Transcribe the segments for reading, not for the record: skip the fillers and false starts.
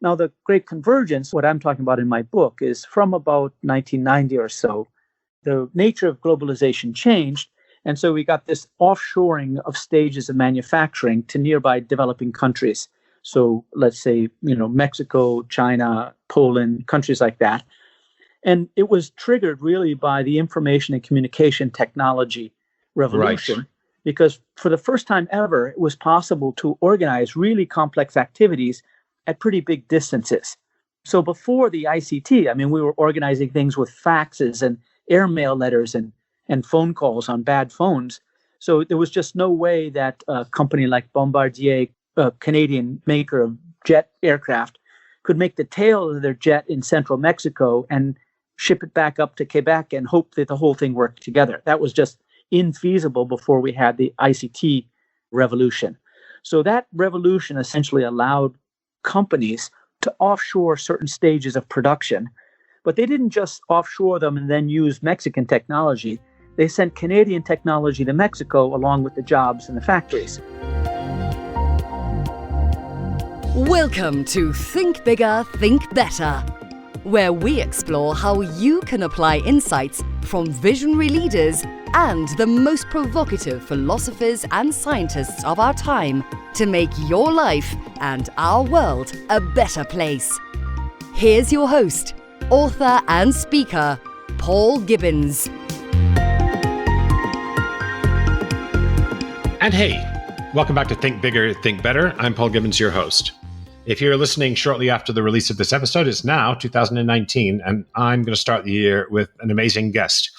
Now, the Great Convergence, what I'm talking about in my book, is from about 1990 or so. The nature of globalization changed. And so we got this offshoring of stages of manufacturing to nearby developing countries. So let's say, Mexico, China, Poland, countries like that. And it was triggered really by the information and communication technology revolution, because for the first time ever, it was possible to organize really complex activities at pretty big distances. So before the ICT, we were organizing things with faxes and airmail letters and phone calls on bad phones. So there was just no way that a company like Bombardier, a Canadian maker of jet aircraft, could make the tail of their jet in central Mexico and ship it back up to Quebec and hope that the whole thing worked together. That was just infeasible before we had the ICT revolution. So that revolution essentially allowed companies to offshore certain stages of production, but they didn't just offshore them and then use Mexican technology. They sent Canadian technology to Mexico along with the jobs in the factories. Welcome to Think Bigger, Think Better, where we explore how you can apply insights from visionary leaders and the most provocative philosophers and scientists of our time to make your life and our world a better place. Here's your host, author and speaker, Paul Gibbons. And hey, welcome back to Think Bigger, Think Better. I'm Paul Gibbons, your host. If you're listening shortly after the release of this episode, it's now 2019, and I'm going to start the year with an amazing guest,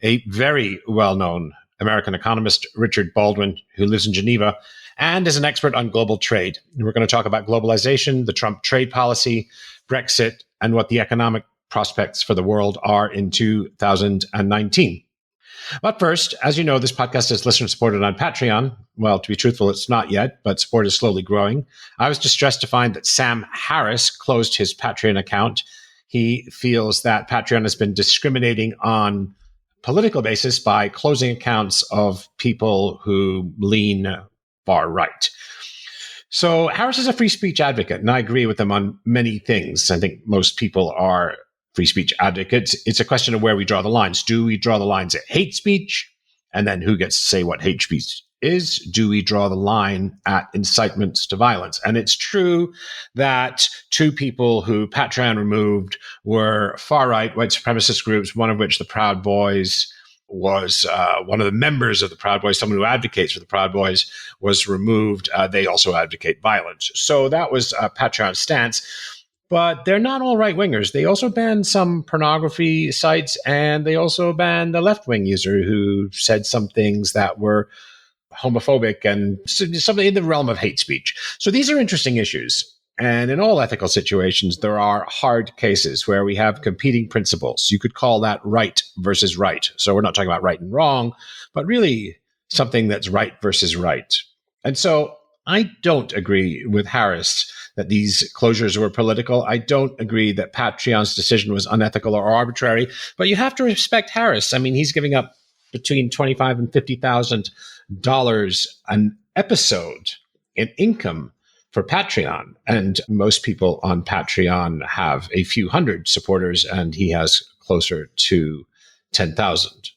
a very well-known American economist, Richard Baldwin, who lives in Geneva and is an expert on global trade. And we're going to talk about globalization, the Trump trade policy, Brexit, and what the economic prospects for the world are in 2019. But first, as you know, this podcast is listener supported on Patreon. Well, to be truthful, it's not yet, but support is slowly growing. I was distressed to find that Sam Harris closed his Patreon account. He feels that Patreon has been discriminating on political basis by closing accounts of people who lean far right. So Harris is a free speech advocate, and I agree with him on many things. I think most people are free speech advocates. It's a question of where we draw the lines. Do we draw the lines at hate speech? And then who gets to say what hate speech is? Do we draw the line at incitements to violence? And it's true that two people who Patreon removed were far-right white supremacist groups, one of which the Proud Boys was one of the members of the Proud Boys, someone who advocates for the Proud Boys, was removed. They also advocate violence. So that was Patreon's stance. But they're not all right-wingers. They also banned some pornography sites, and they also banned a left-wing user who said some things that were homophobic and something in the realm of hate speech. So these are interesting issues. And in all ethical situations, there are hard cases where we have competing principles. You could call that right versus right. So we're not talking about right and wrong, but really something that's right versus right. And so I don't agree with Harris that these closures were political. I don't agree that Patreon's decision was unethical or arbitrary, but you have to respect Harris. I mean, he's giving up between $25,000 and $50,000 an episode in income for Patreon. And most people on Patreon have a few hundred supporters, and he has closer to 10,000.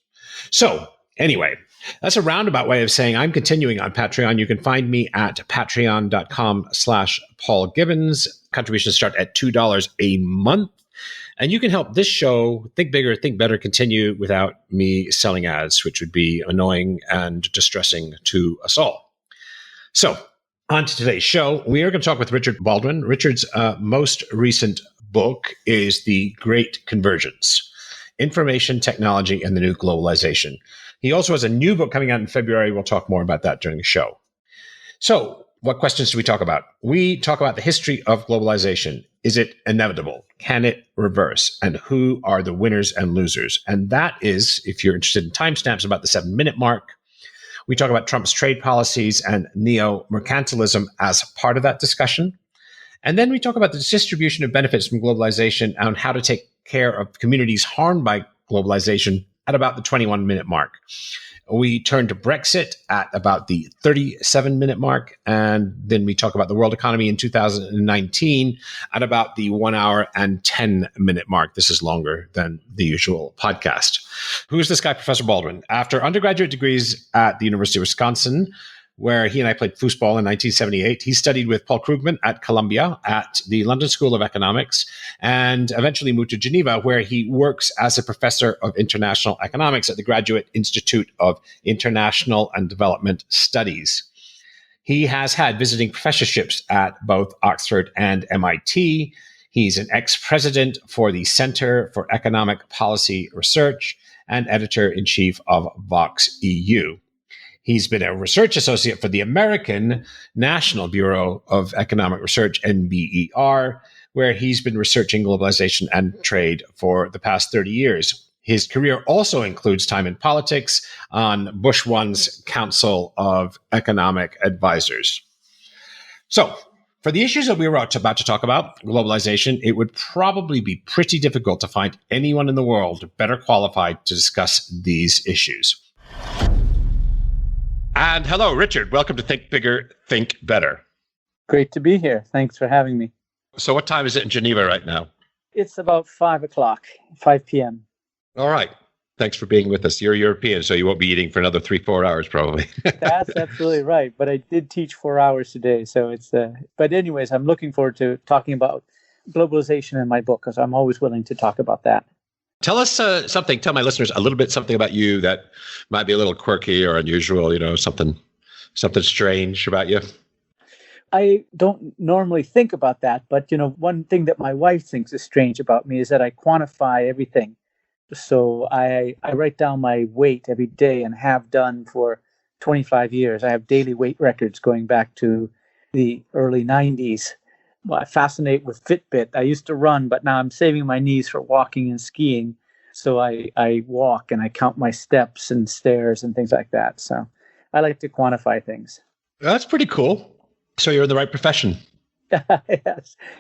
So anyway, that's a roundabout way of saying I'm continuing on Patreon. You can find me at patreon.com/Paul Gibbons. Contributions start at $2 a month. And you can help this show, Think Bigger, Think Better, continue without me selling ads, which would be annoying and distressing to us all. So on to today's show, we are going to talk with Richard Baldwin. Richard's most recent book is The Great Convergence, Information Technology and the New Globalization. He also has a new book coming out in February. We'll talk more about that during the show. So what questions do we talk about? We talk about the history of globalization. Is it inevitable? Can it reverse? And who are the winners and losers? And that is, if you're interested in timestamps, about the 7-minute mark. We talk about Trump's trade policies and neo-mercantilism as part of that discussion. And then we talk about the distribution of benefits from globalization and how to take care of communities harmed by globalization at about the 21-minute mark. We turn to Brexit at about the 37-minute mark. And then we talk about the world economy in 2019 at about the 1 hour and 10-minute mark. This is longer than the usual podcast. Who's this guy, Professor Baldwin? After undergraduate degrees at the University of Wisconsin, where he and I played foosball in 1978. He studied with Paul Krugman at Columbia at the London School of Economics and eventually moved to Geneva, where he works as a professor of international economics at the Graduate Institute of International and Development Studies. He has had visiting professorships at both Oxford and MIT. He's an ex-president for the Center for Economic Policy Research and editor-in-chief of Vox EU. He's been a research associate for the American National Bureau of Economic Research, NBER, where he's been researching globalization and trade for the past 30 years. His career also includes time in politics on Bush 1's Council of Economic Advisors. So, for the issues that we were about to talk about, globalization, it would probably be pretty difficult to find anyone in the world better qualified to discuss these issues. And hello, Richard. Welcome to Think Bigger, Think Better. Great to be here. Thanks for having me. So what time is it in Geneva right now? It's about 5 p.m. All right. Thanks for being with us. You're European, so you won't be eating for another 3-4 hours probably. That's absolutely right. But I did teach 4 hours today. So it's, but anyways, I'm looking forward to talking about globalization in my book, because I'm always willing to talk about that. Tell us something, tell my listeners a little bit something about you that might be a little quirky or unusual, something strange about you. I don't normally think about that, but, one thing that my wife thinks is strange about me is that I quantify everything. So I write down my weight every day and have done for 25 years. I have daily weight records going back to the early 90s. Well, I fascinate with Fitbit. I used to run, but now I'm saving my knees for walking and skiing. So I walk and I count my steps and stairs and things like that. So I like to quantify things. That's pretty cool. So you're in the right profession.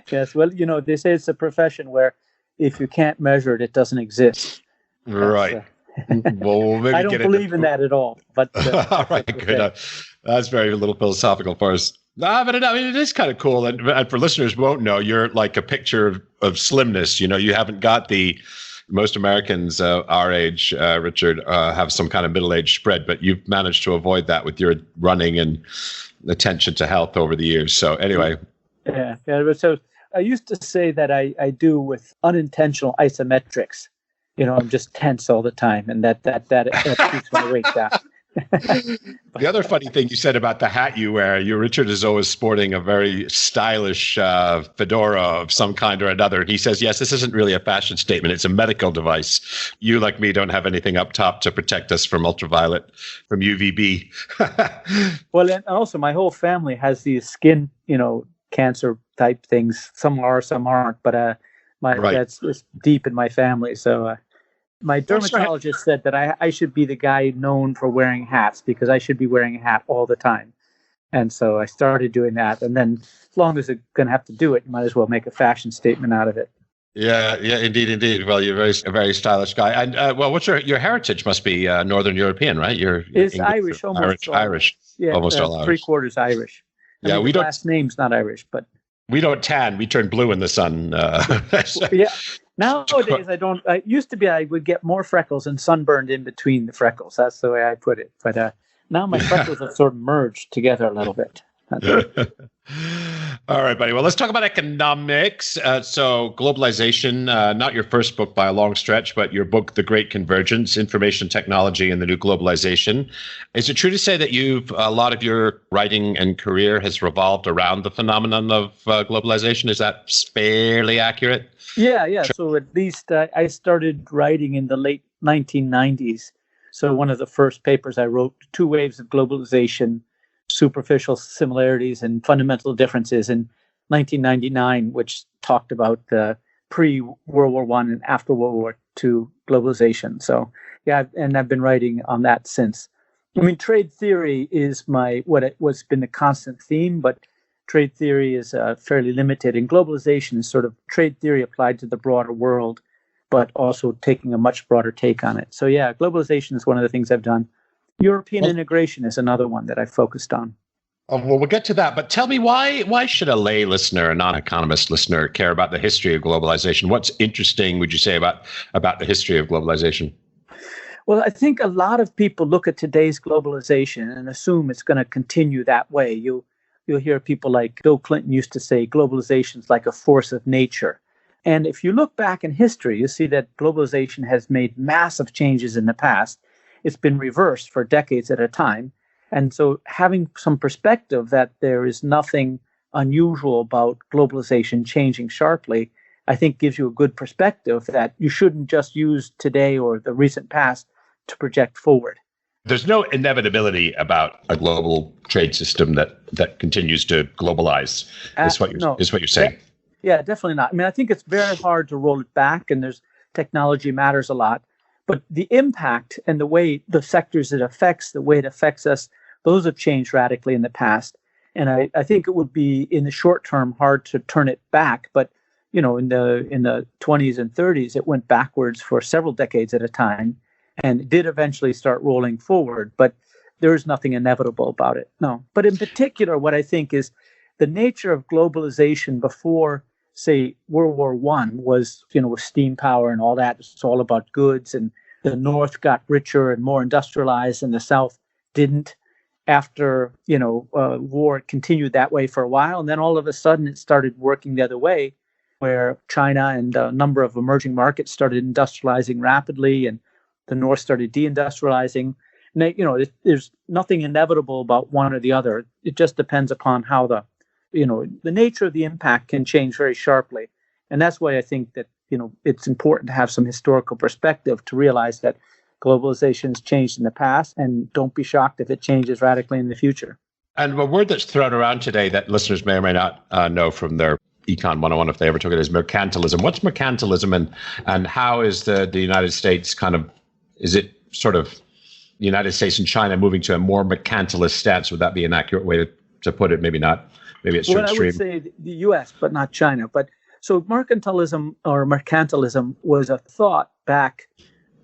Yes. Well, they say it's a profession where if you can't measure it, it doesn't exist. Right. Well, maybe I don't believe in that at all. But all right, good. That's very little philosophical for us. But it is kind of cool. And for listeners who won't know, you're like a picture of slimness. You haven't got most Americans our age, Richard, have some kind of middle-age spread, but you've managed to avoid that with your running and attention to health over the years. So anyway. Yeah. So I used to say that I do with unintentional isometrics. I'm just tense all the time, and that keeps my weight down. The other funny thing you said about the hat you wear, Richard is always sporting a very stylish fedora of some kind or another. And he says, yes, this isn't really a fashion statement. It's a medical device. You, like me, don't have anything up top to protect us from ultraviolet, from UVB. Well, and also my whole family has these skin, cancer type things. Some are, some aren't. But that's deep in my family. So my dermatologist said that I should be the guy known for wearing hats because I should be wearing a hat all the time. And so I started doing that. And then as long as you're going to have to do it, you might as well make a fashion statement out of it. Yeah, indeed. Well, you're a very stylish guy. And what's your heritage? Must be Northern European, right? It's English, Irish, almost Irish. Yeah, almost all Irish. 3/4 Irish. We don't. Last name's not Irish, but we don't tan. We turn blue in the sun. Yeah. Nowadays, I don't. I used to be. I would get more freckles and sunburned in between the freckles. That's the way I put it. But now my freckles have sort of merged together a little bit. All right, buddy. Well, let's talk about economics. So globalization, not your first book by a long stretch, but your book, The Great Convergence, Information Technology and the New Globalization. Is it true to say that a lot of your writing and career has revolved around the phenomenon of globalization? Is that fairly accurate? Yeah. So at least I started writing in the late 1990s. So one of the first papers I wrote, Two Waves of Globalization, Superficial Similarities and Fundamental Differences in 1999, which talked about the pre-World War I and after World War II globalization. So yeah, and I've been writing on that since. I mean, trade theory is what's been the constant theme, but trade theory is fairly limited, and globalization is sort of trade theory applied to the broader world. but also taking a much broader take on it. So yeah, globalization is one of the things I've done. European integration is another one that I focused on. Oh, well, we'll get to that. But tell me, why should a lay listener, a non-economist listener, care about the history of globalization? What's interesting, would you say, about the history of globalization? Well, I think a lot of people look at today's globalization and assume it's going to continue that way. You'll hear people like Bill Clinton used to say, globalization is like a force of nature. And if you look back in history, you see that globalization has made massive changes in the past. It's been reversed for decades at a time. And so having some perspective that there is nothing unusual about globalization changing sharply, I think gives you a good perspective that you shouldn't just use today or the recent past to project forward. There's no inevitability about a global trade system that continues to globalize, is what you're saying. Yeah, definitely not. I mean, I think it's very hard to roll it back, and technology matters a lot. But the impact and the way the sectors it affects, the way it affects us, those have changed radically in the past. And I think it would be in the short term hard to turn it back. But in the 20s and 30s, it went backwards for several decades at a time, and it did eventually start rolling forward. But there is nothing inevitable about it. No. But in particular, what I think is the nature of globalization before, say, World War I was, with steam power and all that. It's all about goods, and the North got richer and more industrialized, and the South didn't. After, war, it continued that way for a while. And then all of a sudden it started working the other way, where China and a number of emerging markets started industrializing rapidly, and the North started deindustrializing. And there's nothing inevitable about one or the other. It just depends upon how the nature of the impact can change very sharply. And that's why I think that, it's important to have some historical perspective to realize that globalization has changed in the past, and don't be shocked if it changes radically in the future. And a word that's thrown around today that listeners may or may not know from their Econ 101, if they ever took it, is mercantilism. What's mercantilism, and how is the United States is it sort of the United States and China moving to a more mercantilist stance? Would that be an accurate way to put it? Maybe not. Maybe it's I would say the U.S., but not China. But so mercantilism was a thought back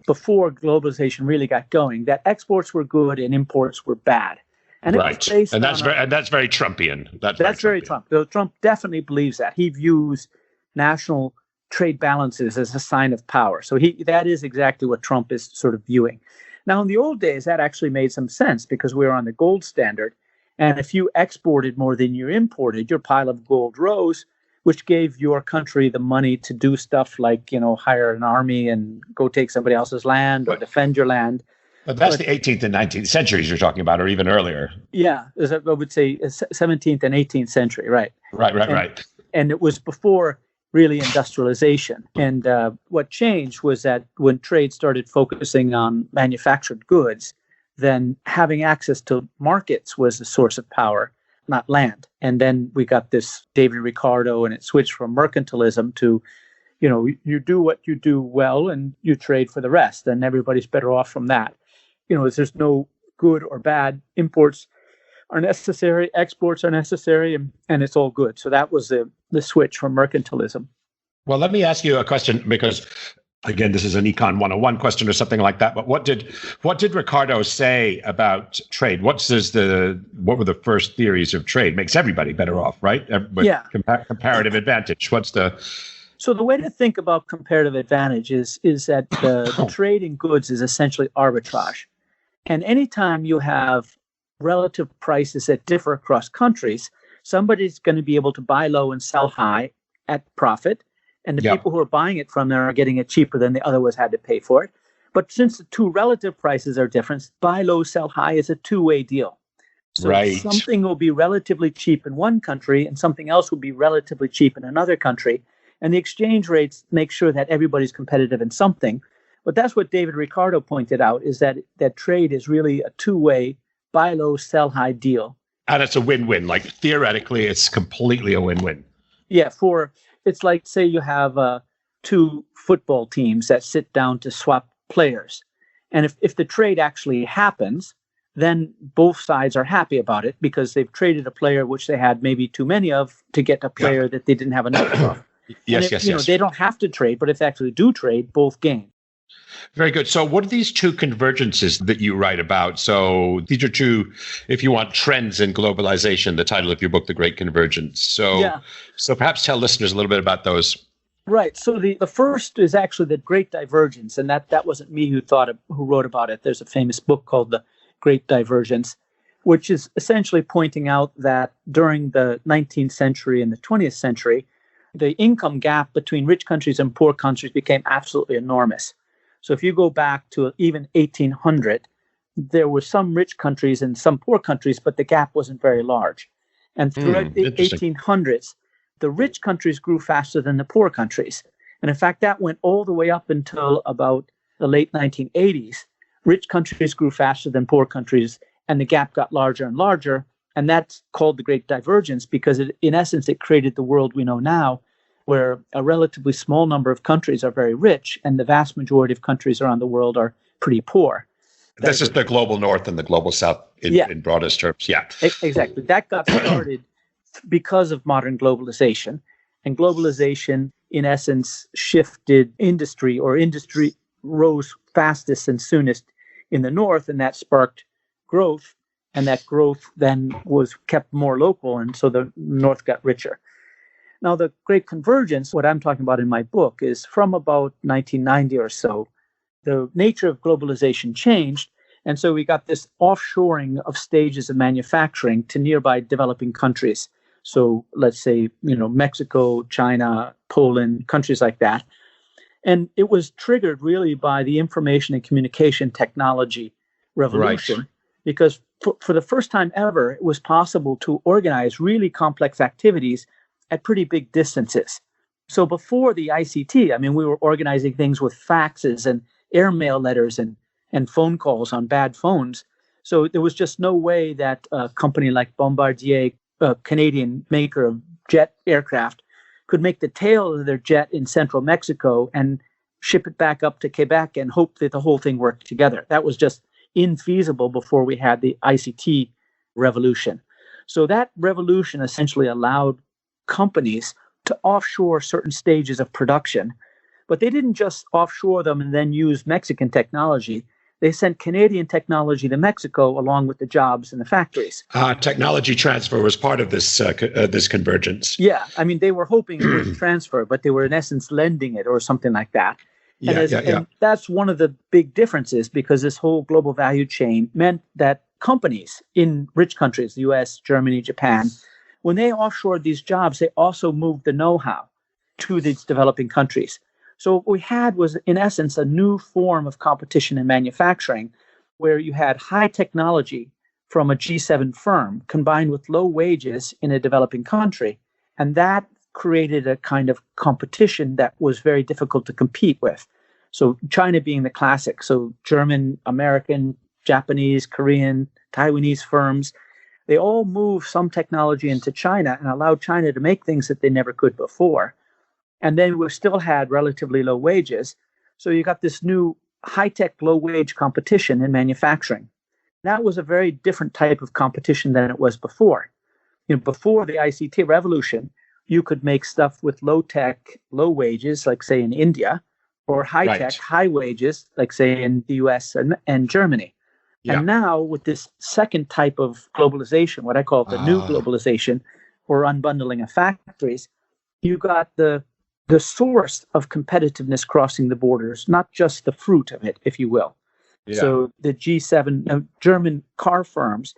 before globalization really got going, that exports were good and imports were bad. And right. And that's very Trumpian. That's very Trump. So Trump definitely believes that. He views national trade balances as a sign of power. So that is exactly what Trump is sort of viewing. Now, in the old days, that actually made some sense because we were on the gold standard. And if you exported more than you imported, your pile of gold rose, which gave your country the money to do stuff like, hire an army and go take somebody else's land or defend your land. But that's the 18th and 19th centuries you're talking about, or even earlier. Yeah, I would say 17th and 18th century, right. Right. And it was before really industrialization. And what changed was that when trade started focusing on manufactured goods, then having access to markets was a source of power, not land. And then we got this David Ricardo, and it switched from mercantilism to, you do what you do well and you trade for the rest, and everybody's better off from that. There's no good or bad. Imports are necessary, exports are necessary, and it's all good. So that was the switch from mercantilism. Well, let me ask you a question, because again, this is an Econ 101 question or something like that. But what did Ricardo say about trade? What were the first theories of trade? Makes everybody better off, right? Yeah. Comparative advantage. So the way to think about comparative advantage is that the trade in goods is essentially arbitrage. And anytime you have relative prices that differ across countries, somebody's going to be able to buy low and sell high at profit. And the people who are buying it from there are getting it cheaper than they otherwise had to pay for it. But since the two relative prices are different, buy low, sell high is a two-way deal. So something will be relatively cheap in one country and something else will be relatively cheap in another country. And the exchange rates make sure that everybody's competitive in something. But that's what David Ricardo pointed out, is that trade is really a two-way buy low, sell high deal. And it's a win-win. Like theoretically, it's completely a win-win. Yeah, it's like, say you have two football teams that sit down to swap players. And if the trade actually happens, then both sides are happy about it because they've traded a player which they had maybe too many of to get a player that they didn't have enough of. Yes, if, yes, yes. they don't have to trade, but if they actually do trade, both gain. Very good. So what are these two convergences that you write about? So these are two, if you want, trends in globalization, the title of your book, The Great Convergence. So perhaps tell listeners a little bit about those. Right. So the first is actually the Great Divergence, and that wasn't me who wrote about it. There's a famous book called The Great Divergence, which is essentially pointing out that during the 19th century and the 20th century, the income gap between rich countries and poor countries became absolutely enormous. So if you go back to even 1800, there were some rich countries and some poor countries, but the gap wasn't very large. And throughout the 1800s, the rich countries grew faster than the poor countries. And in fact, that went all the way up until about the late 1980s. Rich countries grew faster than poor countries, and the gap got larger and larger. And that's called the Great Divergence because, in essence, it created the world we know now, where a relatively small number of countries are very rich, and the vast majority of countries around the world are pretty poor. This is the global north and the global south in broadest terms. Yeah, exactly. That got started because of modern globalization. And globalization, in essence, shifted industry, or industry rose fastest and soonest in the north, and that sparked growth. And that growth then was kept more local, and so the north got richer. Now, the Great Convergence, what I'm talking about in my book, is from about 1990 or so. The nature of globalization changed, and so we got this offshoring of stages of manufacturing to nearby developing countries. So let's say, Mexico, China, Poland, countries like that. And it was triggered really by the information and communication technology revolution, right? Because for the first time ever, it was possible to organize really complex activities at pretty big distances. So before the ICT, we were organizing things with faxes and airmail letters and phone calls on bad phones. So there was just no way that a company like Bombardier, a Canadian maker of jet aircraft, could make the tail of their jet in central Mexico and ship it back up to Quebec and hope that the whole thing worked together. That was just infeasible before we had the ICT revolution. So that revolution essentially allowed companies to offshore certain stages of production, but they didn't just offshore them and then use Mexican technology. They sent Canadian technology to Mexico along with the jobs in the factories. Technology transfer was part of this this convergence. Yeah, they were hoping it would transfer, but they were in essence lending it or something like that. And that's one of the big differences, because this whole global value chain meant that companies in rich countries, the US, Germany, Japan, when they offshored these jobs, they also moved the know-how to these developing countries. So what we had was, in essence, a new form of competition in manufacturing, where you had high technology from a G7 firm combined with low wages in a developing country. And that created a kind of competition that was very difficult to compete with. So China being the classic. So German, American, Japanese, Korean, Taiwanese firms, they all moved some technology into China and allowed China to make things that they never could before. And then we still had relatively low wages. So you got this new high-tech, low-wage competition in manufacturing. That was a very different type of competition than it was before. Before the ICT revolution, you could make stuff with low-tech, low wages, like say in India, or high-tech, high wages, like say in the US and Germany. Yeah. And now with this second type of globalization, what I call the new globalization, or unbundling of factories, you got the source of competitiveness crossing the borders, not just the fruit of it, if you will. Yeah. So the G7 German car firms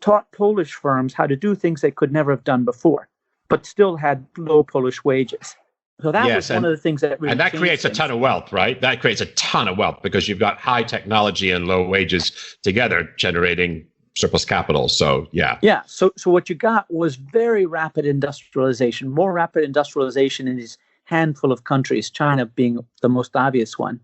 taught Polish firms how to do things they could never have done before, but still had low Polish wages. So that was one of the things that really, and that creates a ton of wealth, right? That creates a ton of wealth because you've got high technology and low wages together generating surplus capital. So yeah. So what you got was very rapid industrialization, more rapid industrialization in these handful of countries, China being the most obvious one,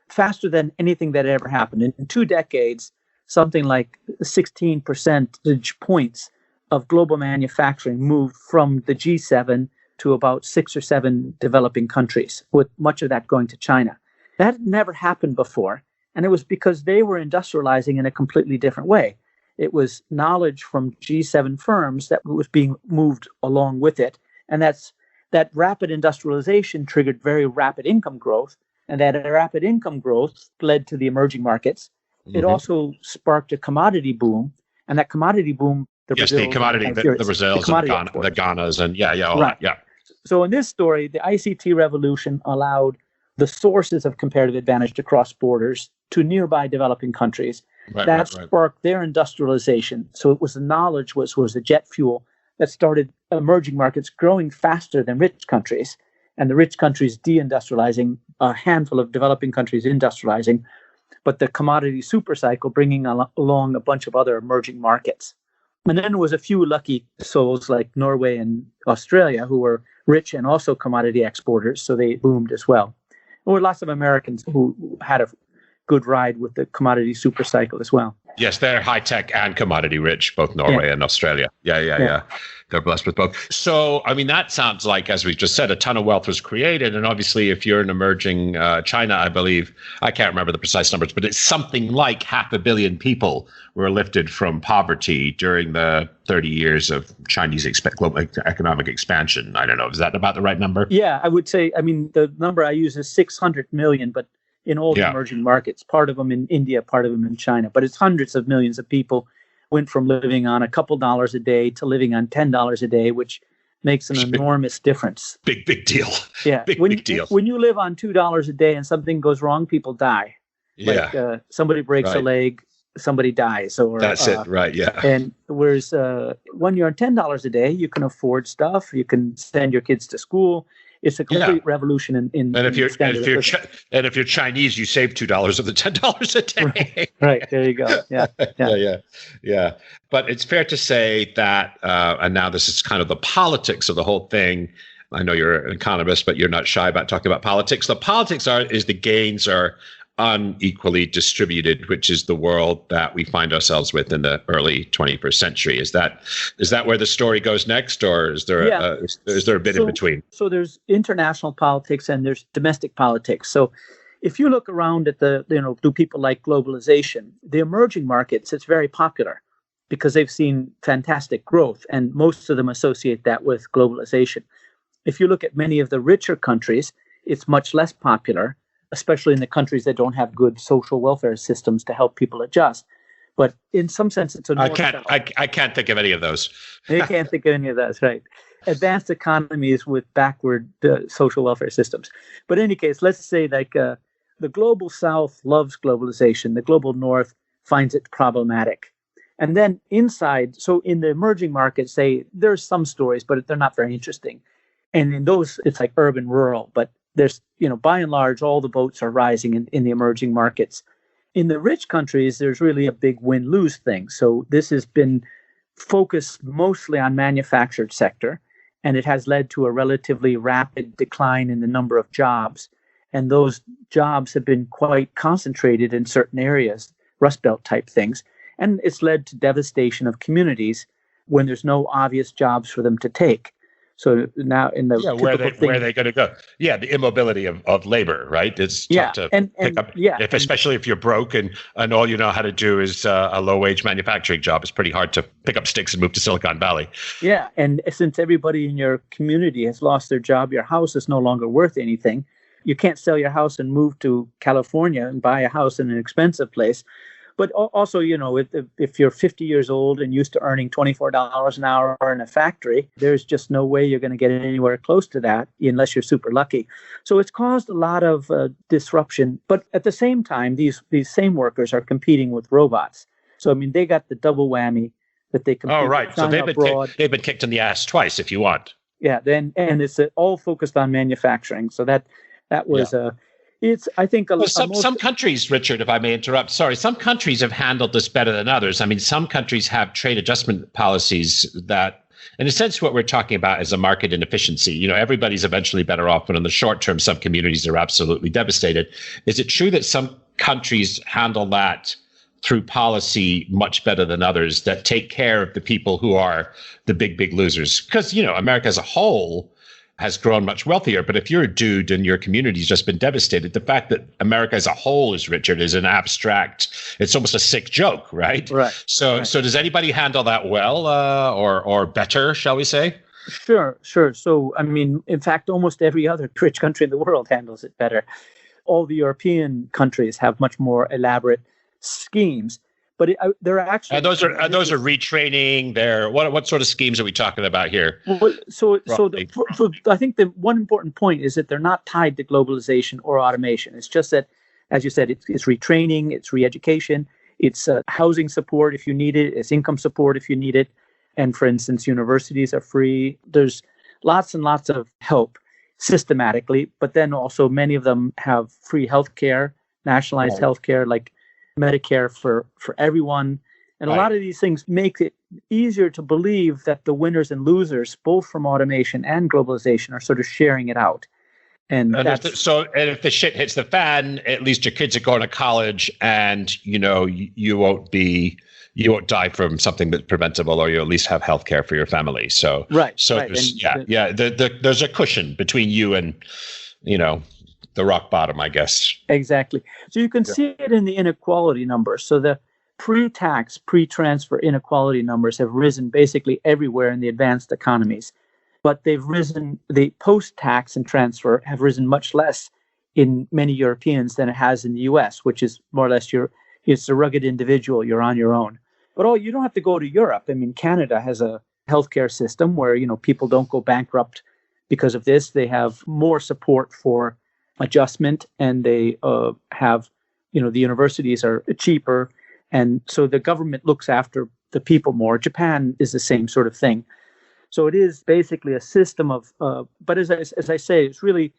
faster than anything that ever happened. In 2 decades, something like 16 percentage points of global manufacturing moved from the G7 to about 6 or 7 developing countries, with much of that going to China. That never happened before, and it was because they were industrializing in a completely different way. It was knowledge from G7 firms that was being moved along with it, and that's that rapid industrialization triggered very rapid income growth, and that rapid income growth led to the emerging markets. It also sparked a commodity boom, and that commodity boom, the Brazils and the Ghanas, and all right. That, yeah. So in this story, the ICT revolution allowed the sources of comparative advantage to cross borders to nearby developing countries. That sparked their industrialization. So it was the knowledge was the jet fuel that started emerging markets growing faster than rich countries, and the rich countries deindustrializing, a handful of developing countries industrializing, but the commodity super cycle bringing along a bunch of other emerging markets. And then there was a few lucky souls like Norway and Australia who were rich and also commodity exporters, so they boomed as well. There were lots of Americans who had a good ride with the commodity super cycle as well. Yes, they're high tech and commodity rich, both Norway and Australia. Yeah. They're blessed with both. So, I mean, that sounds like, as we just said, a ton of wealth was created. And obviously, if you're in emerging China, I believe, I can't remember the precise numbers, but it's something like 500 million people were lifted from poverty during the 30 years of Chinese global economic expansion. I don't know. Is that about the right number? Yeah, I would say, I mean, the number I use is 600 million, but in all the emerging markets, part of them in India, part of them in China, but it's hundreds of millions of people went from living on a couple dollars a day to living on $10 a day, which makes an enormous difference. Big deal. Yeah. Big deal. When you live on $2 a day and something goes wrong, people die. Yeah. Like somebody breaks a leg, somebody dies. Or that's it. Right. Yeah. And whereas when you're on $10 a day, you can afford stuff. You can send your kids to school. It's a complete revolution in and if you're Chinese, you save $2 of the $10 a day. Right. There you go. Yeah. But it's fair to say that, and now this is kind of the politics of the whole thing. I know you're an economist, but you're not shy about talking about politics. The politics is the gains are unequally distributed, which is the world that we find ourselves with in the early 21st century. Is that where the story goes next, or is there a bit in between? So there's international politics and there's domestic politics. So if you look around at do people like globalization, the emerging markets, it's very popular because they've seen fantastic growth, and most of them associate that with globalization. If you look at many of the richer countries, it's much less popular, especially in the countries that don't have good social welfare systems to help people adjust. But in some sense, it's I can't think of any of those. You can't think of any of those, right? Advanced economies with backward social welfare systems. But in any case, let's say like the global South loves globalization. The global North finds it problematic. And then inside, so in the emerging markets, there's some stories, but they're not very interesting. And in those, it's like urban, rural, but there's, by and large, all the boats are rising in the emerging markets. In the rich countries, there's really a big win-lose thing. So this has been focused mostly on manufactured sector, and it has led to a relatively rapid decline in the number of jobs. And those jobs have been quite concentrated in certain areas, Rust Belt type things. And it's led to devastation of communities when there's no obvious jobs for them to take. So now in the where are they going to go? Yeah, the immobility of labor, right? It's tough to pick up. Yeah, especially if you're broke and all you know how to do is a low wage manufacturing job. It's pretty hard to pick up sticks and move to Silicon Valley. Yeah, and since everybody in your community has lost their job, your house is no longer worth anything. You can't sell your house and move to California and buy a house in an expensive place. But also, if you're 50 years old and used to earning $24 an hour in a factory, there's just no way you're going to get anywhere close to that unless you're super lucky. So it's caused a lot of disruption. But at the same time, these same workers are competing with robots. So, I mean, they got the double whammy that they compete. Oh, right. So they've been kicked in the ass twice, if you want. Yeah. And it's all focused on manufacturing. So that was It's, I think, some countries, Richard, if I may interrupt, some countries have handled this better than others. I mean, some countries have trade adjustment policies that, in a sense, what we're talking about is a market inefficiency. Everybody's eventually better off, but in the short term, some communities are absolutely devastated. Is it true that some countries handle that through policy much better than others, that take care of the people who are the big losers? Because, America as a whole has grown much wealthier. But if you're a dude and your community's just been devastated, the fact that America as a whole is richer is an abstract, it's almost a sick joke, right? Right. So does anybody handle that well or better, shall we say? Sure, sure. So, I mean, in fact, almost every other rich country in the world handles it better. All the European countries have much more elaborate schemes, but there are actually Those are retraining. They're what sort of schemes are we talking about here? well, I think the one important point is that they're not tied to globalization or automation. It's just that, as you said, it's retraining, it's re-education, it's housing support if you need it, it's income support if you need it. And for instance, universities are free. There's lots and lots of help systematically, but then also many of them have free healthcare, nationalized healthcare, like Medicare for everyone. And a lot of these things make it easier to believe that the winners and losers, both from automation and globalization, are sort of sharing it out. And if the shit hits the fan, at least your kids are going to college, and you won't die from something that's preventable, or you at least have health care for your family. So there's a cushion between you and the rock bottom, I guess. Exactly. So you can see it in the inequality numbers. So the pre-tax, pre-transfer inequality numbers have risen basically everywhere in the advanced economies. But they've risen, the post-tax and transfer have risen much less in many Europeans than it has in the US, which is more or less it's a rugged individual, you're on your own. But you don't have to go to Europe. I mean, Canada has a healthcare system where, people don't go bankrupt because of this. They have more support for adjustment, and they have, the universities are cheaper. And so the government looks after the people more. Japan is the same sort of thing. So it is basically a system of, but as I say, it's really,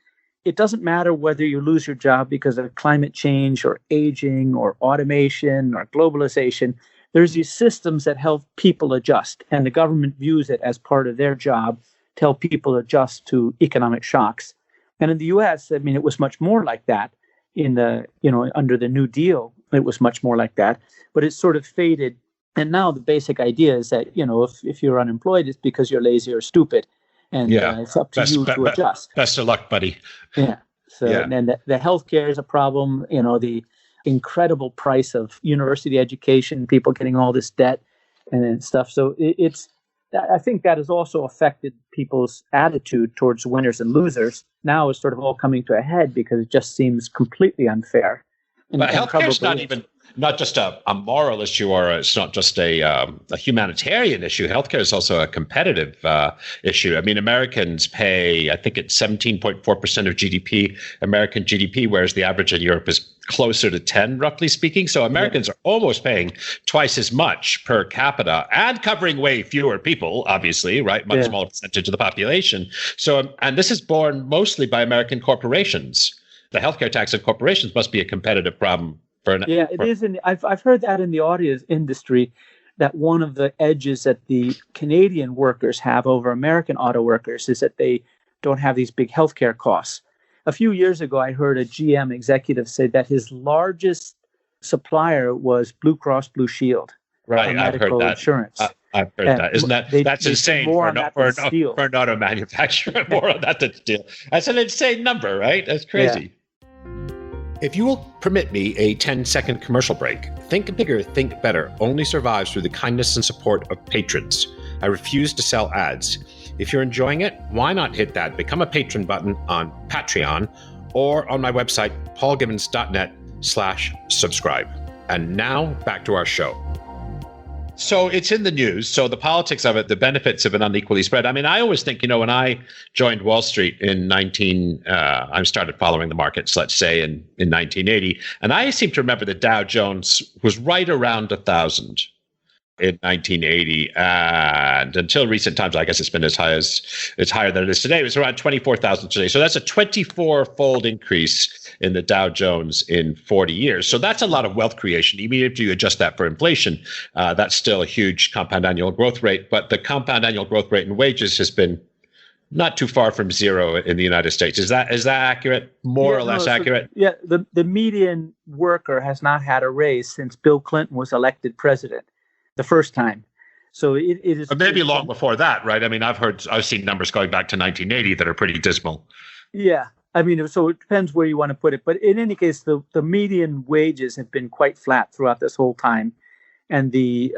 it doesn't matter whether you lose your job because of climate change or aging or automation or globalization. There's these systems that help people adjust, and the government views it as part of their job to help people adjust to economic shocks. And in the US, I mean, it was much more like that under the New Deal, it was much more like that, but it sort of faded. And now the basic idea is that, if you're unemployed, it's because you're lazy or stupid. And it's up to you to adjust. Best of luck, buddy. Yeah. So, and the healthcare is a problem, the incredible price of university education, people getting all this debt and stuff. So I think that has also affected people's attitude towards winners and losers. Now it's sort of all coming to a head because it just seems completely unfair. But healthcare is not just a moral issue, or it's not just a humanitarian issue. Healthcare is also a competitive issue. I mean, Americans pay, I think it's 17.4% of GDP, American GDP, whereas the average in Europe is closer to 10, roughly speaking. So Americans are almost paying twice as much per capita and covering way fewer people, obviously, right? Much smaller percentage of the population. So, and this is borne mostly by American corporations. The healthcare tax of corporations must be a competitive problem. It is. I've heard that in the audio industry, that one of the edges that the Canadian workers have over American auto workers is that they don't have these big healthcare costs. A few years ago, I heard a GM executive say that his largest supplier was Blue Cross Blue Shield. Right, I've heard that. Insurance. I've heard that. Isn't that's insane for an auto manufacturer? More on that than steel. That's an insane number, right? That's crazy. If you will permit me a 10-second commercial break, Think Bigger, Think Better only survives through the kindness and support of patrons. I refuse to sell ads. If you're enjoying it, why not hit that Become a Patron button on Patreon or on my website, paulgibbons.net/subscribe. And now back to our show. So it's in the news. So the politics of it, the benefits have been unequally spread. I mean, I always think, when I joined Wall Street in I started following the markets, let's say in 1980. And I seem to remember that Dow Jones was right around 1,000 in 1980. And until recent times, I guess it's been it's higher than it is today. It was around 24,000 today. So that's a 24-fold increase in the Dow Jones in 40 years. So that's a lot of wealth creation. Even if you adjust that for inflation, that's still a huge compound annual growth rate. But the compound annual growth rate in wages has been not too far from zero in the United States. Is that accurate? More or less accurate? The median worker has not had a raise since Bill Clinton was elected president the first time. So it is maybe long before that, right? I mean, I've seen numbers going back to 1980 that are pretty dismal. Yeah. I mean, so it depends where you want to put it. But in any case, the median wages have been quite flat throughout this whole time. And the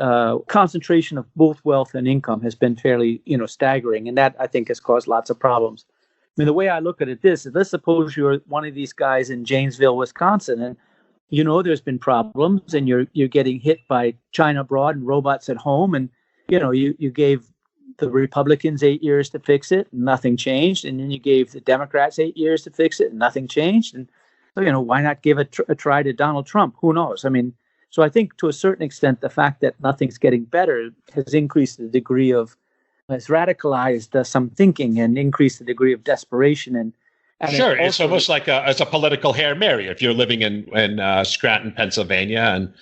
concentration of both wealth and income has been fairly, staggering. And that, I think, has caused lots of problems. I mean, the way I look at it is, let's suppose you're one of these guys in Janesville, Wisconsin, and there's been problems, and you're getting hit by China abroad and robots at home, and you gave the Republicans 8 years to fix it, and nothing changed, and then you gave the Democrats 8 years to fix it, and nothing changed, and so why not give a try to Donald Trump? Who knows? I mean, so I think to a certain extent, the fact that nothing's getting better has increased the degree of, has radicalized some thinking and increased the degree of desperation. And sure, it's almost like it's a political Hail Mary. If you're living in Scranton, Pennsylvania, and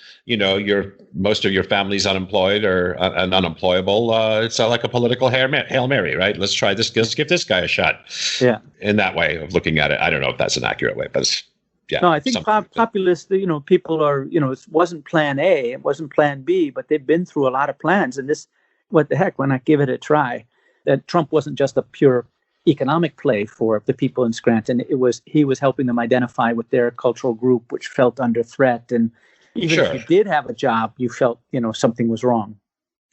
most of your family's unemployed or unemployable, it's like a political Hail Mary, right? Let's try this. Let's give this guy a shot. Yeah. In that way of looking at it, I don't know if that's an accurate way, but it's, yeah. No, I think populist, people are, it wasn't plan A, it wasn't plan B, but they've been through a lot of plans. And this, what the heck, why not give it a try? That Trump wasn't just a pure economic play for the people in Scranton. He was helping them identify with their cultural group, which felt under threat. And even if you did have a job, you felt, something was wrong.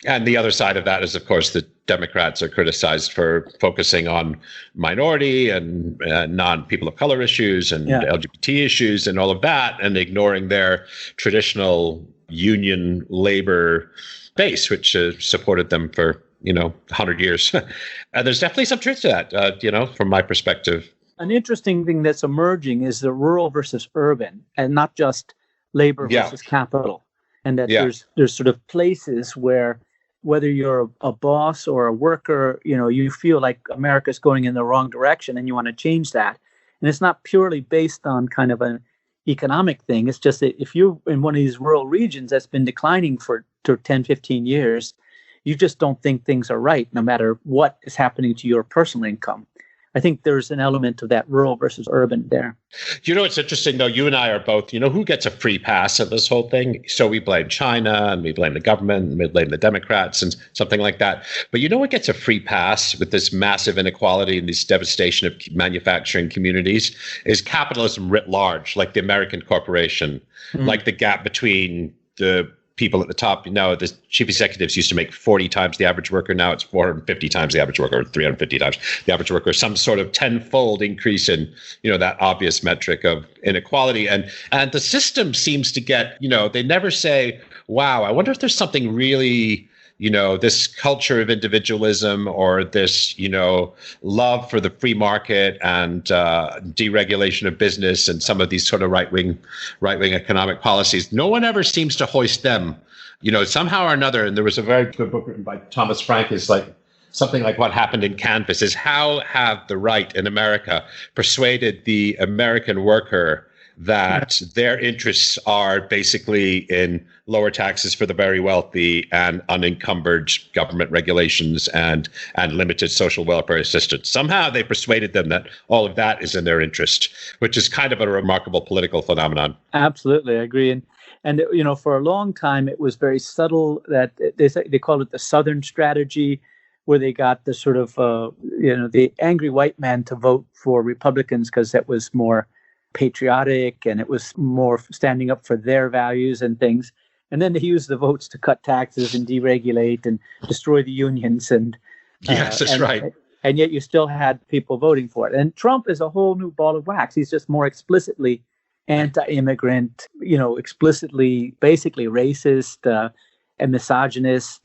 And the other side of that is, of course, the Democrats are criticized for focusing on minority and non-people of color issues and LGBT issues and all of that, and ignoring their traditional union labor base, which supported them for 100 years. And there's definitely some truth to that, from my perspective. An interesting thing that's emerging is the rural versus urban, and not just labor versus capital. And that there's sort of places where, whether you're a boss or a worker, you feel like America's going in the wrong direction and you want to change that. And it's not purely based on kind of an economic thing. It's just that if you're in one of these rural regions that's been declining for 10, 15 years, you just don't think things are right, no matter what is happening to your personal income. I think there's an element of that rural versus urban there. It's interesting, though. You and I are both, who gets a free pass of this whole thing? So we blame China and we blame the government and we blame the Democrats and something like that. But what gets a free pass with this massive inequality and this devastation of manufacturing communities is capitalism writ large, like the American corporation, like the gap between the people at the top. The chief executives used to make 40 times the average worker. Now it's 450 times the average worker, or 350 times the average worker. Some sort of tenfold increase in, that obvious metric of inequality. And the system seems to get, they never say, wow, I wonder if there's something really, this culture of individualism or this, love for the free market and deregulation of business and some of these sort of right-wing economic policies. No one ever seems to hoist them, somehow or another. And there was a very good book written by Thomas Frank, is like something like What Happened in Canvas, is how have the right in America persuaded the American worker that their interests are basically in lower taxes for the very wealthy and unencumbered government regulations and limited social welfare assistance. Somehow they persuaded them that all of that is in their interest, which is kind of a remarkable political phenomenon. Absolutely, I agree. And for a long time, it was very subtle that they called it the Southern strategy, where they got the sort of, the angry white men to vote for Republicans because that was more patriotic and it was more standing up for their values and things. And then they used the votes to cut taxes and deregulate and destroy the unions. And yes, that's right. And yet you still had people voting for it. And Trump is a whole new ball of wax. He's just more explicitly anti-immigrant, explicitly basically racist and misogynist,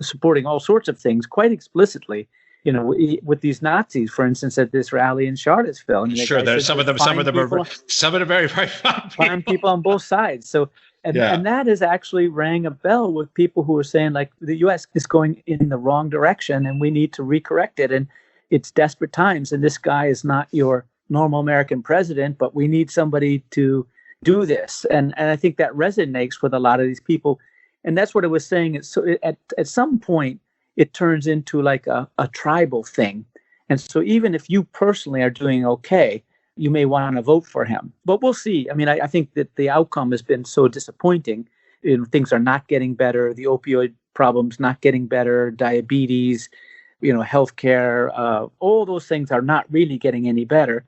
supporting all sorts of things quite explicitly. With these Nazis, for instance, at this rally in Charlottesville. And sure, there's some of them are very, very fine people on both sides. So, and that has actually rang a bell with people who are saying, like, the U.S. is going in the wrong direction and we need to recorrect it. And it's desperate times. And this guy is not your normal American president, but we need somebody to do this. And I think that resonates with a lot of these people. And that's what I was saying. So at some point, it turns into like a tribal thing. And so even if you personally are doing okay, you may want to vote for him. But we'll see. I mean, I think that the outcome has been so disappointing. Things are not getting better. The opioid problem's not getting better. Diabetes, healthcare, all those things are not really getting any better.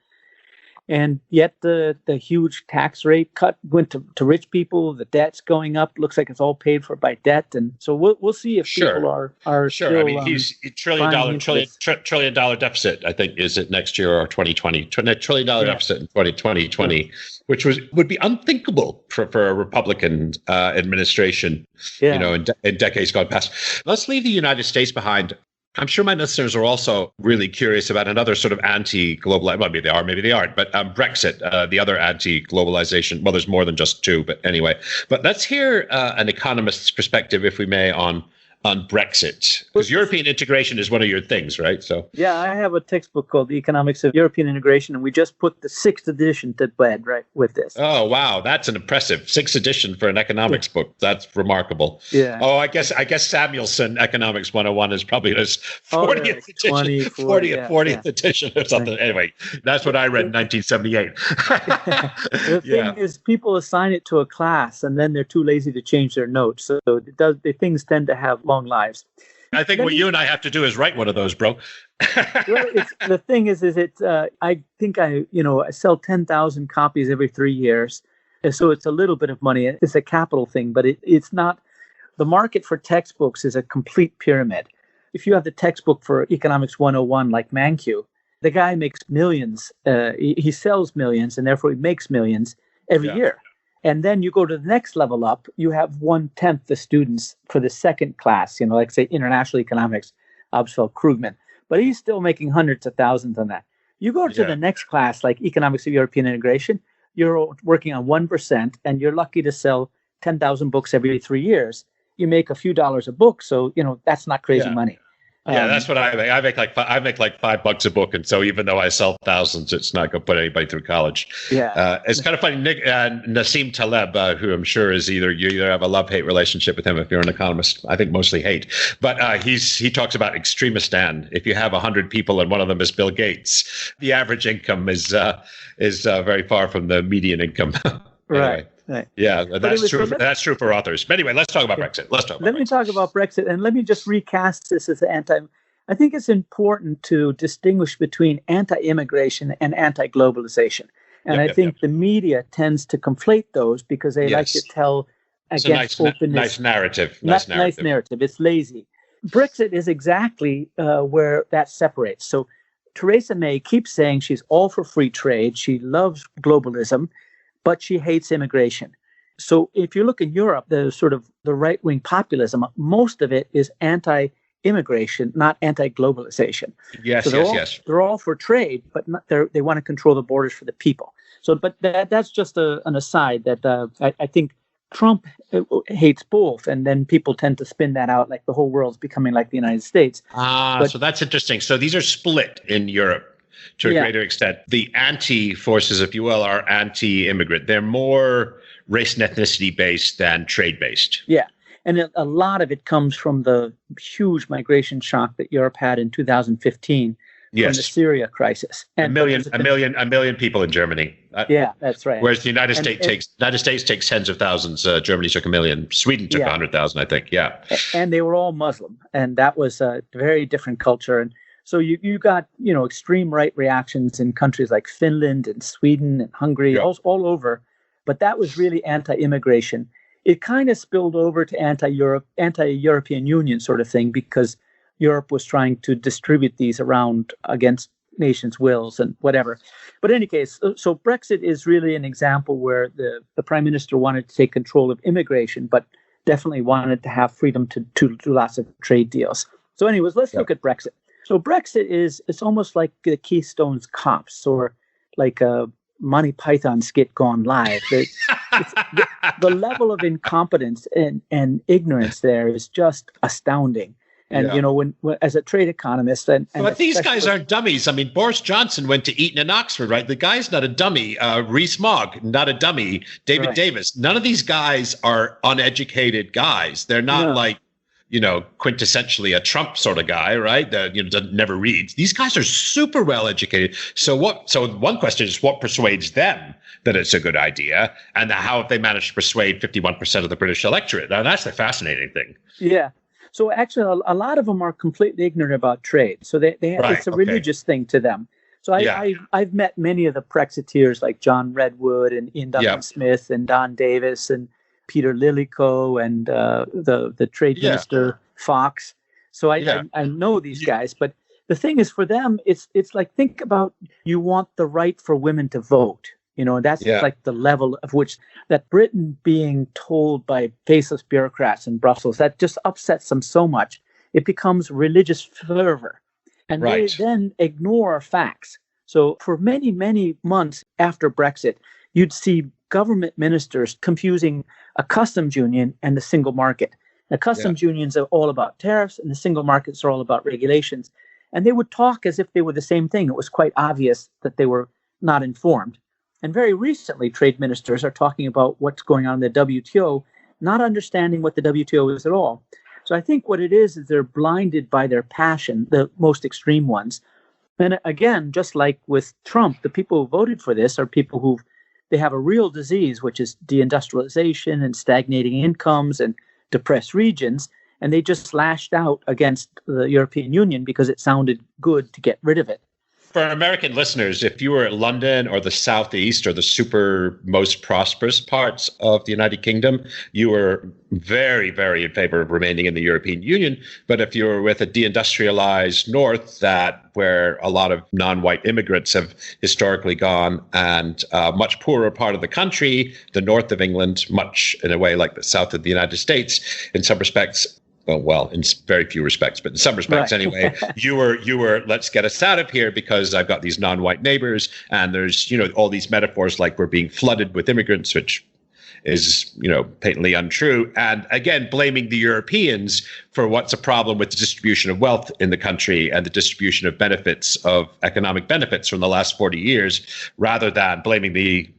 And yet the huge tax rate cut went to rich people. The debt's going up. Looks like it's all paid for by debt. And so we'll see if people are sure. still. I mean, he's trillion dollar deficit. I think is it next year or 2020? $1 trillion deficit in 2020, which would be unthinkable for a Republican administration. In decades gone past. Let's leave the United States behind. I'm sure my listeners are also really curious about another sort of anti-global, well, maybe they are, maybe they aren't, but Brexit, the other anti-globalization. Well, there's more than just two, but anyway. But let's hear an economist's perspective, if we may, on Brexit, because European integration is one of your things, right? So yeah, I have a textbook called The Economics of European Integration, and we just put the 6th edition to bed, right, with this. Oh, wow. That's an impressive 6th edition for an economics book. That's remarkable. Yeah. Oh, I guess Samuelson Economics 101 is probably his 40th edition, 40th edition or something. Right. Anyway, that's what I read in 1978. The thing is, people assign it to a class, and then they're too lazy to change their notes. So the things tend to have long lives. I think what you and I have to do is write one of those, bro. Well, the thing is I think I sell 10,000 copies every 3 years. And so it's a little bit of money. It's a capital thing, but it's not. The market for textbooks is a complete pyramid. If you have the textbook for Economics 101, like Mankiw, the guy makes millions. He sells millions, and therefore he makes millions every year. And then you go to the next level up, you have 1/10 the students for the second class, like say international economics, Obstfeld Krugman. But he's still making hundreds of thousands on that. You go to the next class, like economics of European integration, you're working on 1%, and you're lucky to sell 10,000 books every 3 years. You make a few dollars a book, so that's not crazy money. Yeah, that's what I make. I make like $5 a book, and so even though I sell thousands, it's not going to put anybody through college. Yeah, it's kind of funny. Nassim Taleb, who I'm sure is you either have a love-hate relationship with him if you're an economist. I think mostly hate, but he talks about Extremistan. If you have 100 people and one of them is Bill Gates, the average income is very far from the median income. Anyway. Right. Yeah, that's true. That's true for authors. But anyway, let's talk about Brexit. Let me talk about Brexit, and let me just recast this as I think it's important to distinguish between anti-immigration and anti-globalization. And I think the media tends to conflate those because they like to tell against openness. Nice narrative. Nice narrative. It's lazy. Brexit is exactly where that separates. So Theresa May keeps saying she's all for free trade. She loves globalism, but she hates immigration. So if you look in Europe, the sort of the right-wing populism, most of it is anti-immigration, not anti-globalization. Yes, so they're all for trade, but they want to control the borders for the people. So, but that's just an aside that I think Trump hates both, and then people tend to spin that out like the whole world's becoming like the United States. So that's interesting. So these are split in Europe. To a greater extent, the anti-forces, if you will, are anti-immigrant. They're more race and ethnicity based than trade based. Yeah, and a lot of it comes from the huge migration shock that Europe had in 2015 from the Syria crisis. And a million people in Germany. Yeah, that's right. Whereas the United States takes tens of thousands. Germany took 1 million. Sweden took 100,000, I think. Yeah, and they were all Muslim, and that was a very different culture. And so you got, extreme right reactions in countries like Finland and Sweden and Hungary, all over. But that was really anti-immigration. It kind of spilled over to anti-European Union sort of thing because Europe was trying to distribute these around against nations' wills and whatever. But in any case, so Brexit is really an example where the prime minister wanted to take control of immigration, but definitely wanted to have freedom to do lots of trade deals. So anyways, let's look at Brexit. So Brexit it's almost like the Keystone's Cops or like a Monty Python skit gone live. The level of incompetence and ignorance there is just astounding. And, when as a trade economist... But these guys aren't dummies. I mean, Boris Johnson went to Eton and Oxford, right? The guy's not a dummy. Rees-Mogg, not a dummy. David Davis. None of these guys are uneducated guys. They're not like, quintessentially a Trump sort of guy, right? That never reads. These guys are super well educated. So one question is what persuades them that it's a good idea, and how have they managed to persuade 51% of the British electorate? Now that's the fascinating thing. Yeah. So actually, a lot of them are completely ignorant about trade. So it's a religious thing to them. So I've met many of the Brexiteers like John Redwood and Ian Duncan Smith and Don Davis and Peter Lillico and the trade minister Fox. So I know these guys, but the thing is, for them, it's like, think about, you want the right for women to vote. That's like the level of which that Britain being told by faceless bureaucrats in Brussels, that just upsets them so much. It becomes religious fervor. And they then ignore facts. So for many, many months after Brexit, you'd see government ministers confusing a customs union and the single market. The customs unions are all about tariffs, and the single markets are all about regulations. And they would talk as if they were the same thing. It was quite obvious that they were not informed. And very recently, trade ministers are talking about what's going on in the WTO, not understanding what the WTO is at all. So I think what it is they're blinded by their passion, the most extreme ones. And again, just like with Trump, the people who voted for this are people they have a real disease, which is deindustrialization and stagnating incomes and depressed regions. And they just lashed out against the European Union because it sounded good to get rid of it. For American listeners, if you were at London or the Southeast or the super most prosperous parts of the United Kingdom, you were very, very in favor of remaining in the European Union. But if you were with a deindustrialized North, where a lot of non-white immigrants have historically gone, and a much poorer part of the country, the north of England, much in a way like the south of the United States, in some respects, well, in very few respects, but in some respects anyway, you were, let's get us out of here because I've got these non-white neighbors, and there's, all these metaphors like we're being flooded with immigrants, which is, patently untrue. And again, blaming the Europeans for what's a problem with the distribution of wealth in the country and the distribution of benefits, of economic benefits from the last 40 years, rather than blaming the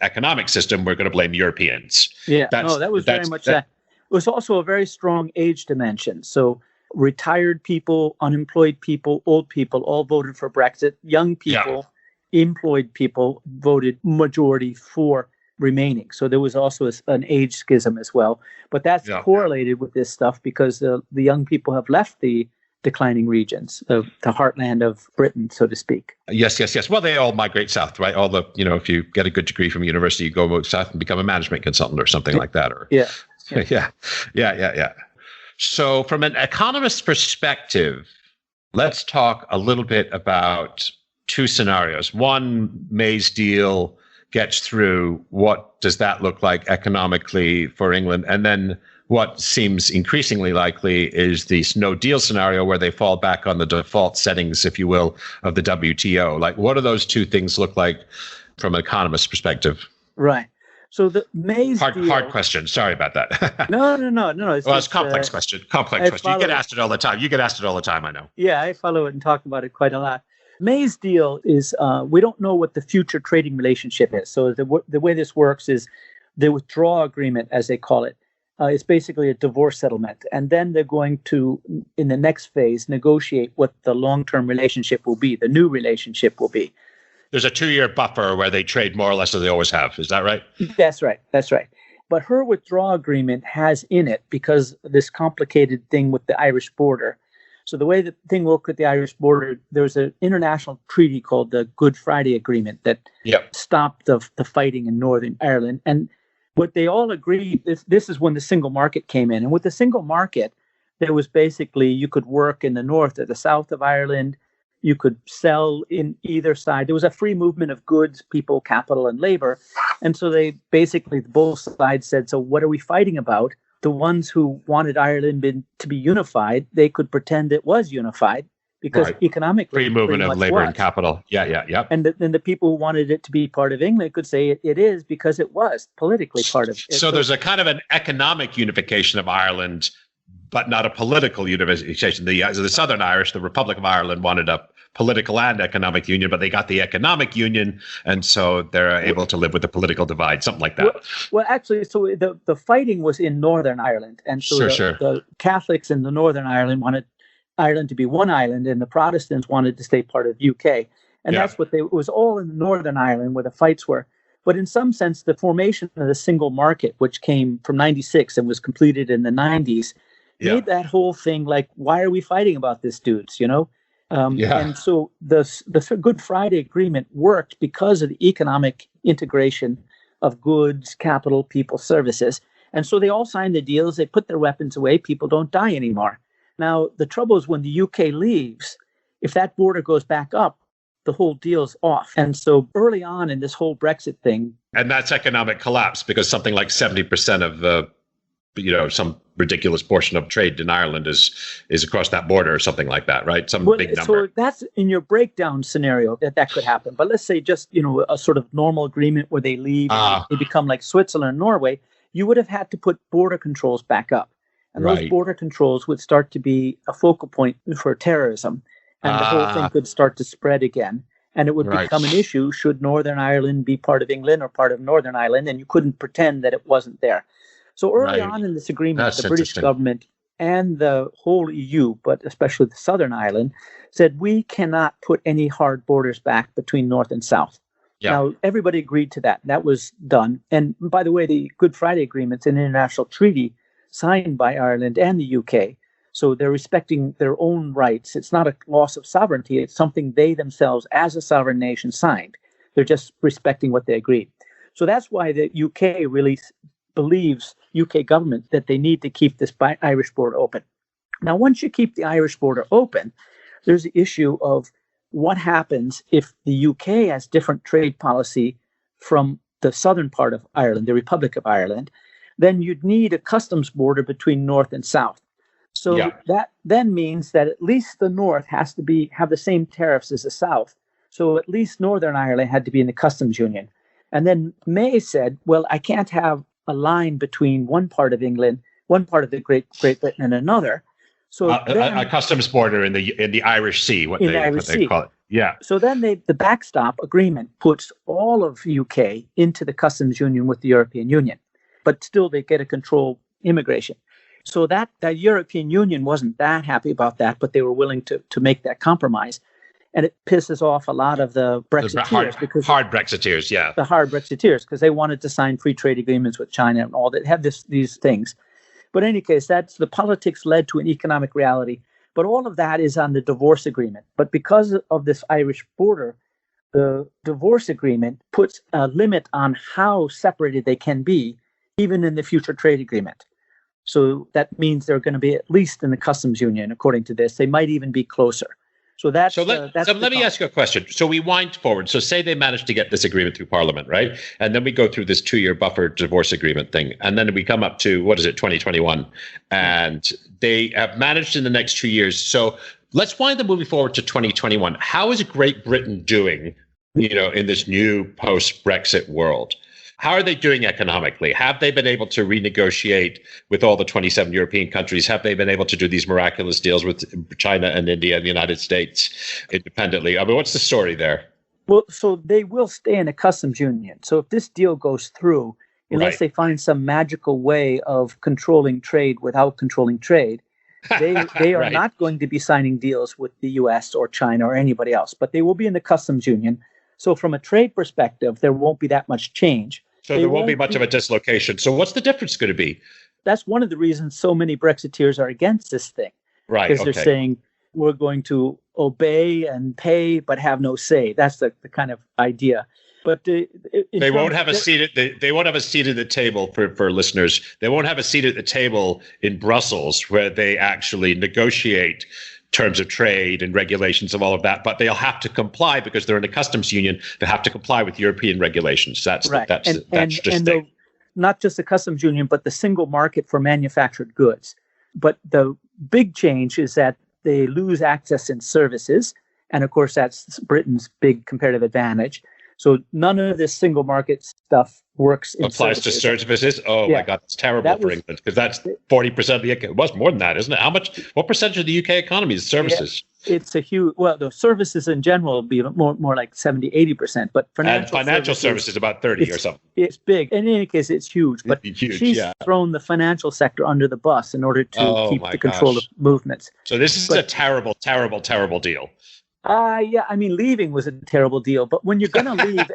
economic system, we're going to blame Europeans. Yeah, that was very much that. It was also a very strong age dimension. So retired people, unemployed people, old people all voted for Brexit. Young people, employed people voted majority for remaining. So there was also an age schism as well. But that's correlated with this stuff because the young people have left the declining regions, the heartland of Britain, so to speak. Yes. Well, they all migrate south, right? All the, if you get a good degree from university, you go south and become a management consultant or something like that. Or Yeah. So from an economist's perspective, let's talk a little bit about two scenarios. One, May's deal gets through. What does that look like economically for England? And then what seems increasingly likely is the no deal scenario where they fall back on the default settings, if you will, of the WTO. Like, what do those two things look like from an economist's perspective? Right. So the May's deal, hard question. Sorry about that. No. It's a complex question. Complex question. You get asked it all the time. I know. Yeah, I follow it and talk about it quite a lot. May's deal is we don't know what the future trading relationship is. So the way this works is the withdrawal agreement, as they call it. It's basically a divorce settlement. And then they're going to, in the next phase, negotiate what the long-term relationship will be, the new relationship will be. There's a 2-year buffer where they trade more or less as they always have. Is that right? That's right. But her withdrawal agreement has in it, because this complicated thing with the Irish border. So the way the thing worked with the Irish border, there was an international treaty called the Good Friday Agreement that stopped the fighting in Northern Ireland. And what they all agreed, this is when the single market came in. And with the single market, there was basically, you could work in the north or the south of Ireland. You could sell in either side. There was a free movement of goods, people, capital, and labor. And so they basically, both sides said, so what are we fighting about? The ones who wanted Ireland to be unified, they could pretend it was unified because economically, free movement of labor and capital. Yeah. And then the people who wanted it to be part of England could say it is because it was politically part of it. So there's a kind of an economic unification of Ireland, but not a political unification. The Southern Irish, the Republic of Ireland, wanted a political and economic union, but they got the economic union, and so they're able to live with the political divide, something like that. Well, actually, so the fighting was in Northern Ireland, and so the Catholics in the Northern Ireland wanted Ireland to be one island, and the Protestants wanted to stay part of UK, and that's what it was all in Northern Ireland where the fights were. But in some sense, the formation of the single market, which came from 96 and was completed in the 90s, made that whole thing like, why are we fighting about this, dudes? And so the Good Friday Agreement worked because of the economic integration of goods, capital, people, services. And so they all signed the deals. They put their weapons away. People don't die anymore. Now, the trouble is when the UK leaves, if that border goes back up, the whole deal's off. And so early on in this whole Brexit thing. And that's economic collapse because something like 70% of the, some ridiculous portion of trade in Ireland is across that border or something like that, right? Some big number. So that's in your breakdown scenario that could happen. But let's say just, a sort of normal agreement where they leave, they become like Switzerland and Norway, you would have had to put border controls back up. And those border controls would start to be a focal point for terrorism. And the whole thing could start to spread again. And it would become an issue should Northern Ireland be part of England or part of Northern Ireland, and you couldn't pretend that it wasn't there. So early on in this agreement, the British government and the whole EU, but especially the Southern Ireland, said we cannot put any hard borders back between North and South. Yeah. Now, everybody agreed to that. That was done. And by the way, the Good Friday Agreement's an international treaty signed by Ireland and the UK. So they're respecting their own rights. It's not a loss of sovereignty. It's something they themselves, as a sovereign nation, signed. They're just respecting what they agreed. So that's why the UK really believes, UK government, that they need to keep this Irish border open. Now, once you keep the Irish border open, there's the issue of what happens if the UK has different trade policy from the southern part of Ireland, the Republic of Ireland. Then you'd need a customs border between North and South. So that then means that at least the North has to have the same tariffs as the South. So at least Northern Ireland had to be in the customs union. And then May said, well, I can't have a line between one part of England, one part of the Great Britain, and another. So a customs border in the Irish Sea, what they call it. Yeah. So then the backstop agreement puts all of UK into the customs union with the European Union, but still they get to control immigration. So that European Union wasn't that happy about that, but they were willing to make that compromise. And it pisses off a lot of the Brexiteers. The hard Brexiteers, yeah. The hard Brexiteers, because they wanted to sign free trade agreements with China and all that, have these things. But in any case, that's the politics led to an economic reality. But all of that is on the divorce agreement. But because of this Irish border, the divorce agreement puts a limit on how separated they can be, even in the future trade agreement. So that means they're going to be at least in the customs union, according to this. They might even be closer. So let me ask you a question. So we wind forward. So say they managed to get this agreement through Parliament, right? And then we go through this 2-year buffer divorce agreement thing. And then we come up to, 2021. And they have managed in the next 2 years. So let's wind the movie forward to 2021. How is Great Britain doing, in this new post-Brexit world? How are they doing economically? Have they been able to renegotiate with all the 27 European countries? Have they been able to do these miraculous deals with China and India and the United States independently? I mean, what's the story there? Well, so they will stay in a customs union. So if this deal goes through, unless they find some magical way of controlling trade without controlling trade, they are not going to be signing deals with the US or China or anybody else, but they will be in the customs union. So from a trade perspective, there won't be that much change. So there won't be much of a dislocation. So what's the difference going to be? That's one of the reasons so many Brexiteers are against this thing. Right. Because they're saying we're going to obey and pay, but have no say. That's the kind of idea. But they won't have a seat at the table for listeners. They won't have a seat at the table in Brussels where they actually negotiate terms of trade and regulations of all of that, but they'll have to comply because they're in a customs union. They have to comply with European regulations. That's right. And not just the customs union, but the single market for manufactured goods. But the big change is that they lose access in services, and of course that's Britain's big comparative advantage. So none of this single market stuff works. Applies to services. Oh my God, that's terrible for England because that's 40% of the. It was more than that, isn't it? What percentage of the UK economy is services? It's a huge. Well, the services in general will be more like 70-80%, but financial services about 30 or something. It's big. In any case, it's huge. But she's thrown the financial sector under the bus in order to keep the control of movements. So this is a terrible, terrible, terrible deal. I mean, leaving was a terrible deal, but when you're going to leave,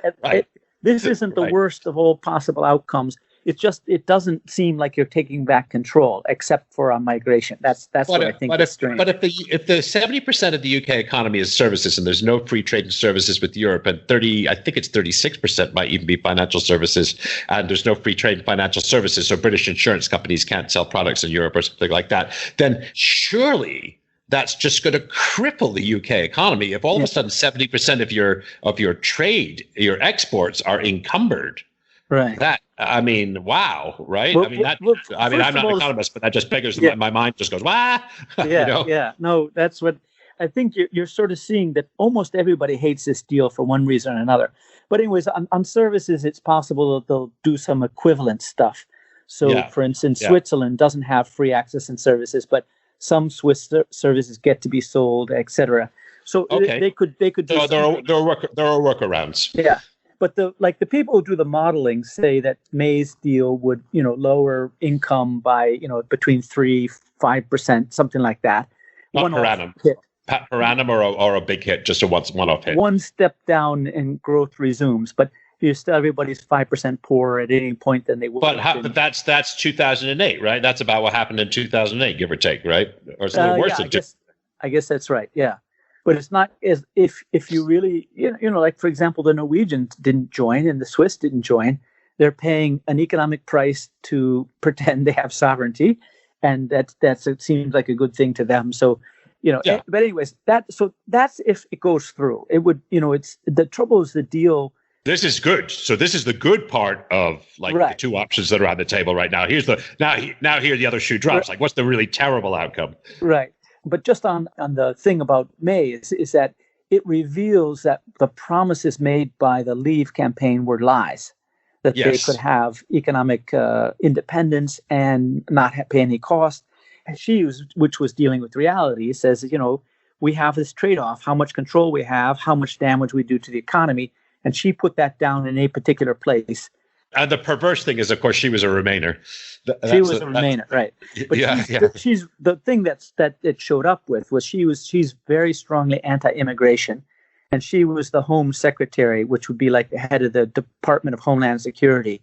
this isn't the worst of all possible outcomes. it doesn't seem like you're taking back control, except for on migration. That's what I think is strange. But if the 70% of the UK economy is services, and there's no free trade in services with Europe, and I think it's 36% might even be financial services, and there's no free trade in financial services, so British insurance companies can't sell products in Europe or something like that, then surely that's just going to cripple the UK economy. If all of a sudden 70% of your trade, your exports are encumbered. Right. Wow. Right. Well, I'm not an economist, but that just beggars my mind just goes, wah. Yeah. No, that's what I think you're sort of seeing, that almost everybody hates this deal for one reason or another. But anyways, on services, it's possible that they'll do some equivalent stuff. So, for instance, Switzerland doesn't have free access and services, but some Swiss services get to be sold, etc. So they could do. So there are workarounds. Yeah. But the people who do the modeling say that May's deal would, lower income by, between 3-5%, something like that. Not per annum. Per annum or a big hit, just a one-off hit. One step down and growth resumes, but everybody's 5% poorer at any point than they would. But that's 2008, right? That's about what happened in 2008, give or take, right? Or something worse than I guess that's right. Yeah. But it's not as if you really, like, for example, the Norwegians didn't join and the Swiss didn't join. They're paying an economic price to pretend they have sovereignty. And it seems like a good thing to them. So, but anyways, that's if it goes through. It would, it's the trouble is the deal. This is good. So this is the good part of the two options that are on the table right now. Here's now here the other shoe drops. Like, what's the really terrible outcome? Right. But just on the thing about May is that it reveals that the promises made by the Leave campaign were lies, that they could have economic independence and not pay any cost. And which was dealing with reality, says, we have this trade-off, how much control we have, how much damage we do to the economy. And she put that down in a particular place. And the perverse thing is, of course, she was a Remainer. She was a Remainer, right? But she's the thing that it showed up with was she's very strongly anti-immigration, and she was the Home Secretary, which would be like the head of the Department of Homeland Security,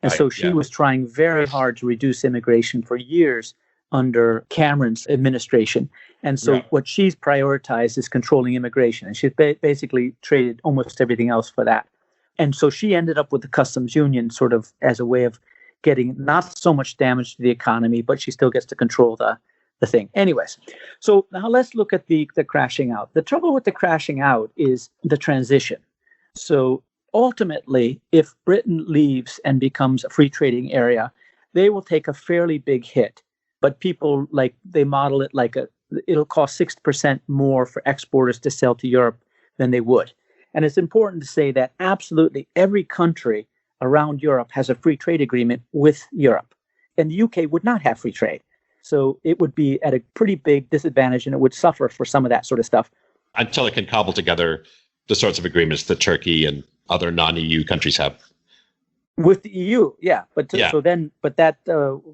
and so she was trying very hard to reduce immigration for years under Cameron's administration, and so what she's prioritized is controlling immigration, and she's basically traded almost everything else for that. And so she ended up with the customs union sort of as a way of getting not so much damage to the economy, but she still gets to control the thing. Anyways, so now let's look at the crashing out. The trouble with the crashing out is the transition. So ultimately, if Britain leaves and becomes a free trading area, they will take a fairly big hit. But people they model it it'll cost 6% more for exporters to sell to Europe than they would. And it's important to say that absolutely every country around Europe has a free trade agreement with Europe. And the UK would not have free trade. So it would be at a pretty big disadvantage, and it would suffer for some of that sort of stuff. Until it can cobble together the sorts of agreements that Turkey and other non-EU countries have. With the EU, So then,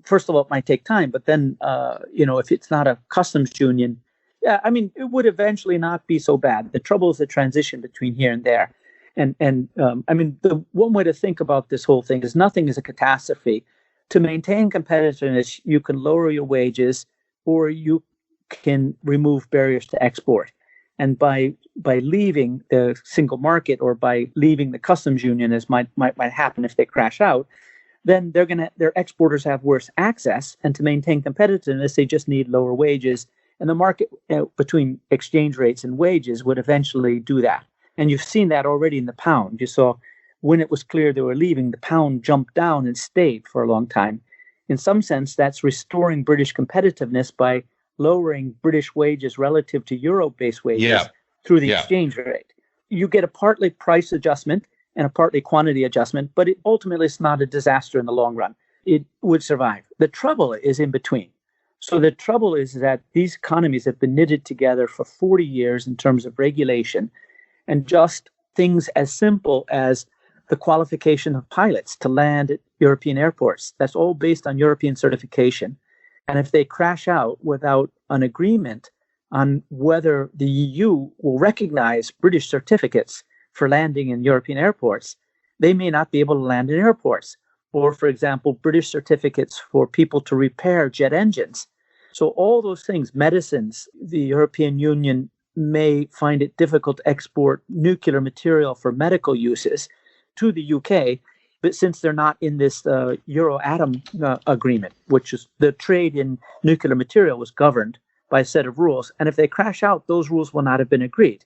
first of all, it might take time. But then, if it's not a customs union, it would eventually not be so bad. The trouble is the transition between here and there. And the one way to think about this whole thing is nothing is a catastrophe. To maintain competitiveness, you can lower your wages or you can remove barriers to export. And by leaving the single market or by leaving the customs union, as might happen if they crash out, then their exporters have worse access. And to maintain competitiveness, they just need lower wages. And the market between exchange rates and wages would eventually do that. And you've seen that already in the pound. You saw when it was clear they were leaving, the pound jumped down and stayed for a long time. In some sense, that's restoring British competitiveness by lowering British wages relative to euro-based wages through the exchange rate. You get a partly price adjustment and a partly quantity adjustment, but it ultimately is not a disaster in the long run. It would survive. The trouble is in between. So the trouble is that these economies have been knitted together for 40 years in terms of regulation, and just things as simple as the qualification of pilots to land at European airports. That's all based on European certification. And if they crash out without an agreement on whether the EU will recognize British certificates for landing in European airports, they may not be able to land in airports. or, for example, British certificates for people to repair jet engines. So all those things, medicines, the European Union may find it difficult to export nuclear material for medical uses to the UK, but since they're not in this Euratom agreement, which is the trade in nuclear material was governed by a set of rules, and if they crash out, those rules will not have been agreed.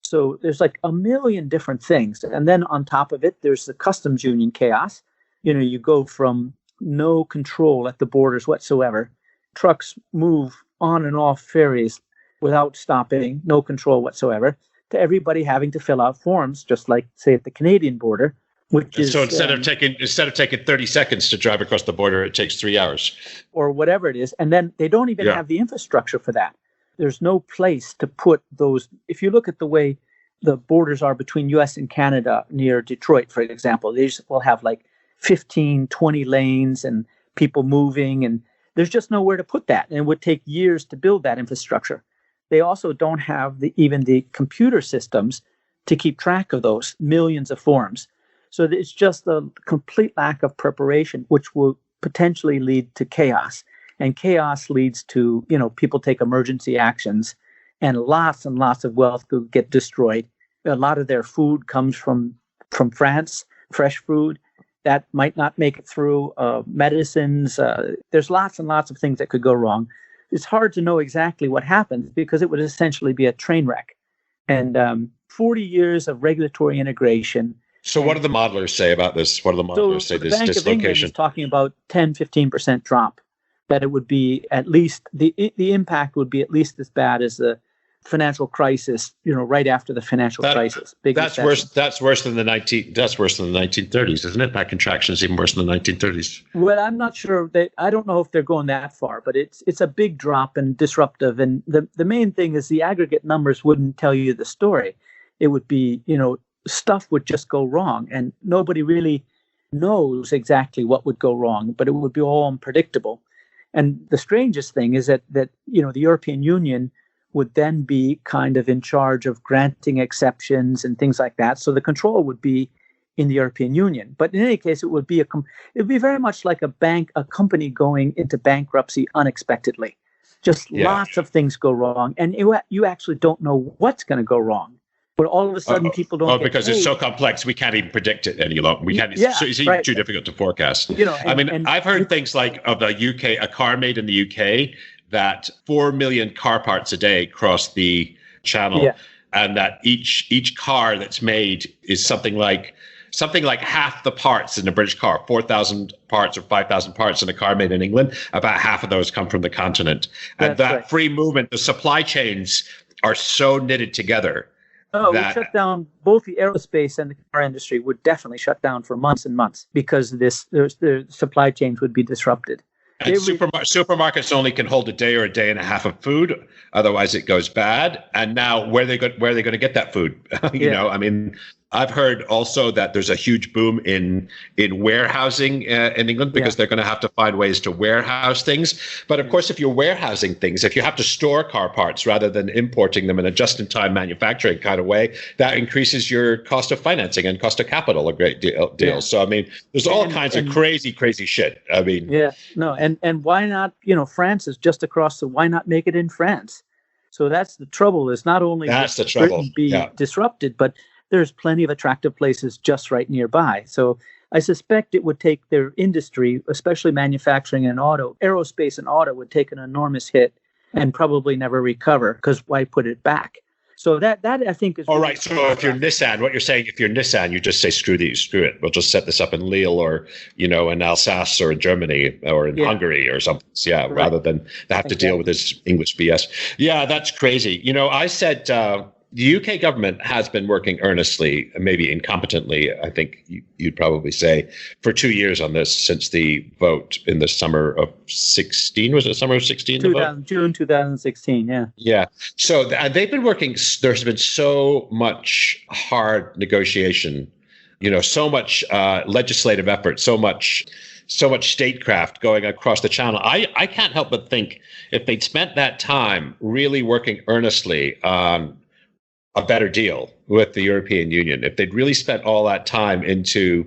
So there's like a million different things. And then on top of it, there's the customs union chaos. You go from no control at the borders whatsoever. Trucks move on and off ferries without stopping, no control whatsoever, to everybody having to fill out forms, just like, say, at the Canadian border, which is... So instead of taking 30 seconds to drive across the border, it takes 3 hours. Or whatever it is. And then they don't even have the infrastructure for that. There's no place to put those. If you look at the way the borders are between US and Canada near Detroit, for example, they just will have like 15, 20 lanes and people moving, and there's just nowhere to put that. And it would take years to build that infrastructure. They also don't have even the computer systems to keep track of those millions of forms. So it's just a complete lack of preparation, which will potentially lead to chaos. And chaos leads to, people take emergency actions, and lots of wealth could get destroyed. A lot of their food comes from France, fresh food. That might not make it through. Medicines, there's lots and lots of things that could go wrong. It's hard to know exactly what happens because it would essentially be a train wreck. And 40 years of regulatory integration. So what do the modelers say about this? What do the modelers say this dislocation? The Bank of England is talking about 10-15% drop. That it would be at least, the impact would be at least as bad as the financial crisis, right after the financial crisis. That's worse than the 1930s, isn't it? That contraction is even worse than the 1930s. Well, I'm not sure I don't know if they're going that far, but it's a big drop and disruptive. And the main thing is the aggregate numbers wouldn't tell you the story. It would be, stuff would just go wrong, and nobody really knows exactly what would go wrong, but it would be all unpredictable. And the strangest thing is that the European Union would then be kind of in charge of granting exceptions and things like that. So the control would be in the European Union. But in any case, it would be very much like a company going into bankruptcy unexpectedly. Just lots of things go wrong, and you actually don't know what's going to go wrong. But all of a sudden, people don't. Because it's so complex, we can't even predict it any longer. We can't. It's even too difficult to forecast. I've heard things like of the UK, a car made in the UK, that 4 million car parts a day cross the channel, and that each car that's made is something like half the parts in a British car, 4,000 parts or 5,000 parts in a car made in England. About half of those come from the continent, and that free movement, the supply chains are so knitted together. Oh, we shut down both the aerospace and the car industry would definitely shut down for months and months because the supply chains would be disrupted. And supermarkets only can hold a day or a day and a half of food, otherwise it goes bad. And now where are they going to get that food? I've heard also that there's a huge boom in warehousing in England because they're going to have to find ways to warehouse things. But of course, if you're warehousing things, if you have to store car parts rather than importing them in a just-in-time manufacturing kind of way, that increases your cost of financing and cost of capital a great deal. Yeah. So, there's all kinds of crazy shit. And why not, France is just across, so why not make it in France? So that's the trouble, is not only Britain be disrupted, but there's plenty of attractive places just right nearby. So I suspect it would take their industry, especially manufacturing and aerospace and auto would take an enormous hit and probably never recover, because why put it back? So that I think is... All right. So if you're Nissan, what you're saying, if you're Nissan, you just say, screw it. We'll just set this up in Lille or, in Alsace or in Germany or in Hungary or something. Yeah, right. Rather than have to deal with this English BS. Yeah, that's crazy. I said... the UK government has been working earnestly, maybe incompetently, I think you'd probably say, for 2 years on this since the vote in the summer of 16. Was it summer of 16? June 2016, yeah. Yeah. So they've been working. There's been so much hard negotiation, so much legislative effort, so much statecraft going across the channel. I can't help but think if they'd spent that time really working earnestly on a better deal with the European Union, if they'd really spent all that time into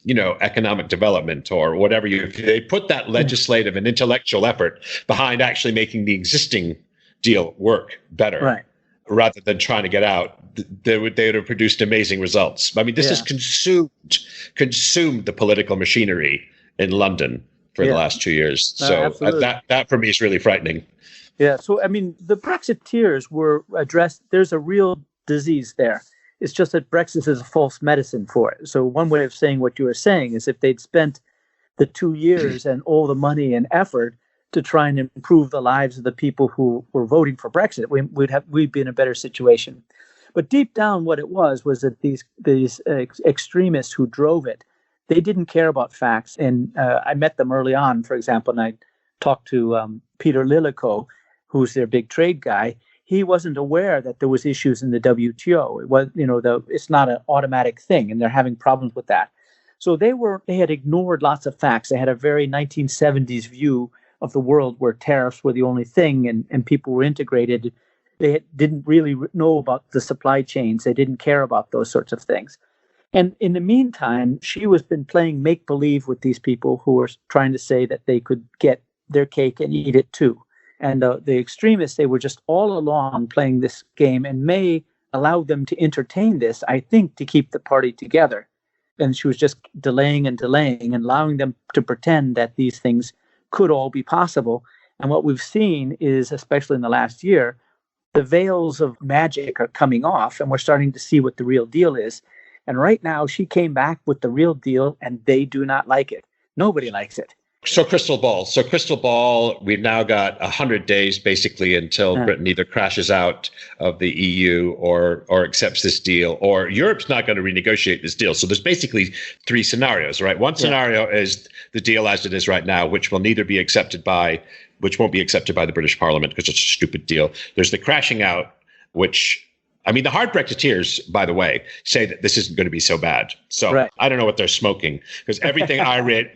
economic development or whatever. They put that legislative and intellectual effort behind actually making the existing deal work better, Right. rather than trying to get out, they would have produced amazing results. I mean, this has consumed the political machinery in London for the last 2 years. So that for me is really frightening. Yeah. So, I mean, the Brexiteers were addressed. There's a real disease there. It's just that Brexit is a false medicine for it. So one way of saying what you were saying is if they'd spent the 2 years and all the money and effort to try and improve the lives of the people who were voting for Brexit, we'd be in a better situation. But deep down, what it was that these extremists who drove it, they didn't care about facts. And I met them early on, for example, and I talked to Peter Lillico, who's their big trade guy. He wasn't aware that there was issues in the WTO. It was, it's not an automatic thing, and they're having problems with that. So they had ignored lots of facts. They had a very 1970s view of the world where tariffs were the only thing, and people were integrated. They didn't really know about the supply chains. They didn't care about those sorts of things. And in the meantime, she was been playing make-believe with these people who were trying to say that they could get their cake and eat it too. And the extremists, they were just all along playing this game, and May allowed them to entertain this, I think, to keep the party together. And she was just delaying and allowing them to pretend that these things could all be possible. And what we've seen is, especially in the last year, the veils of magic are coming off, and we're starting to see what the real deal is. And right now, she came back with the real deal, and they do not like it. Nobody likes it. So crystal ball, we've now got 100 days basically until Britain either crashes out of the EU or accepts this deal, or Europe's not going to renegotiate this deal. So there's basically three scenarios, right? One scenario is the deal as it is right now, which won't be accepted by the British Parliament because it's a stupid deal. There's the crashing out, which, I mean, the hard Brexiteers, by the way, say that this isn't going to be so bad. So I don't know what they're smoking, because everything I read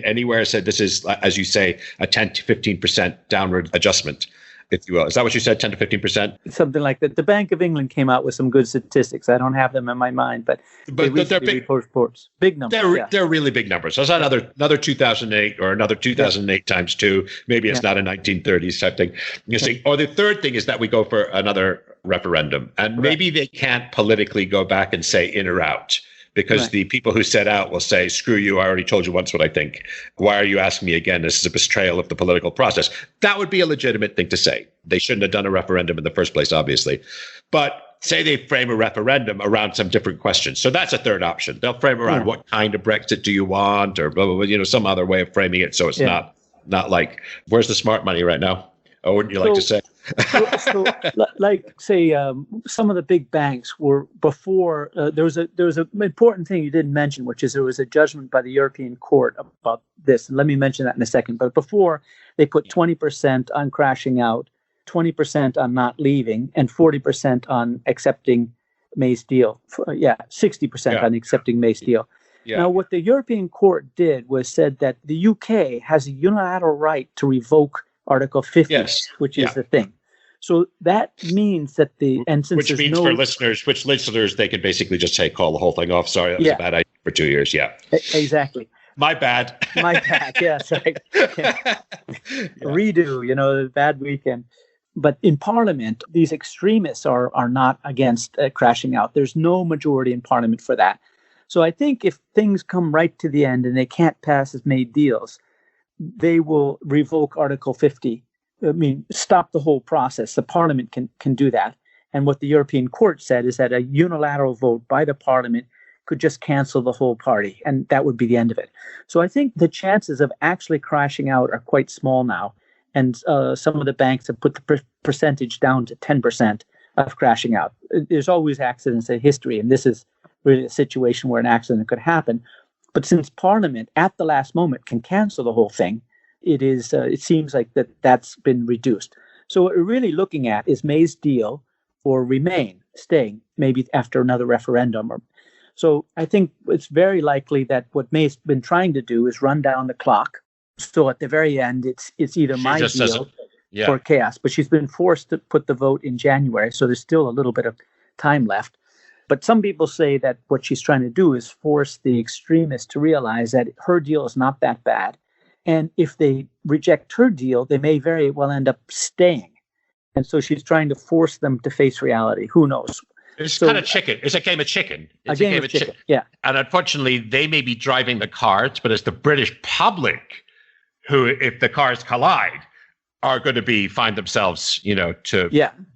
anywhere said this is, as you say, a 10 to 15% downward adjustment, if you will. Is that what you said, 10 to 15%? Something like that. The Bank of England came out with some good statistics. I don't have them in my mind, but they're big reports. Big numbers. They're really big numbers. So it's another 2008 or another 2008 times two. Maybe it's not a 1930s type thing. You see, or the third thing is that we go for another referendum, and maybe they can't politically go back and say in or out, because the people who set out will say, screw you, I already told you once what I think. Why are you asking me again? This is a betrayal of the political process. That would be a legitimate thing to say. They shouldn't have done a referendum in the first place, obviously. But say they frame a referendum around some different questions. So that's a third option. They'll frame around what kind of Brexit do you want, or blah, blah, blah, some other way of framing it. So it's not like, where's the smart money right now? Or wouldn't you like to say? Some of the big banks were before. There was an important thing you didn't mention, which is there was a judgment by the European Court about this. And let me mention that in a second. But before, they put 20% on crashing out, 20% on not leaving, and 40% on accepting May's deal. 60% on accepting May's deal. Yeah. Now, what the European Court did was said that the UK has a unilateral right to revoke Article 50, which is the thing. So that means that which listeners, they can basically just say, call the whole thing off. Sorry, that was a bad idea for 2 years. Yeah, exactly. My bad. Yes. Right. Redo, bad weekend. But in Parliament, these extremists are not against crashing out. There's no majority in Parliament for that. So I think if things come right to the end and they can't pass as made deals, they will revoke Article 50. I mean, stop the whole process. The Parliament can do that. And what the European Court said is that a unilateral vote by the Parliament could just cancel the whole party, and that would be the end of it. So I think the chances of actually crashing out are quite small now. And some of the banks have put the percentage down to 10% of crashing out. There's always accidents in history, and this is really a situation where an accident could happen. But since Parliament, at the last moment, can cancel the whole thing, it seems like that's been reduced. So what we're really looking at is May's deal or staying, maybe after another referendum. So I think it's very likely that what May's been trying to do is run down the clock. So at the very end, it's either my deal or chaos. But she's been forced to put the vote in January, so there's still a little bit of time left. But some people say that what she's trying to do is force the extremists to realize that her deal is not that bad. And if they reject her deal, they may very well end up staying. And so she's trying to force them to face reality. Who knows? It's kind of chicken. It's a game of chicken. It's a game of chicken. Yeah. And unfortunately, they may be driving the cars, but it's the British public who, if the cars collide, are going to find themselves, to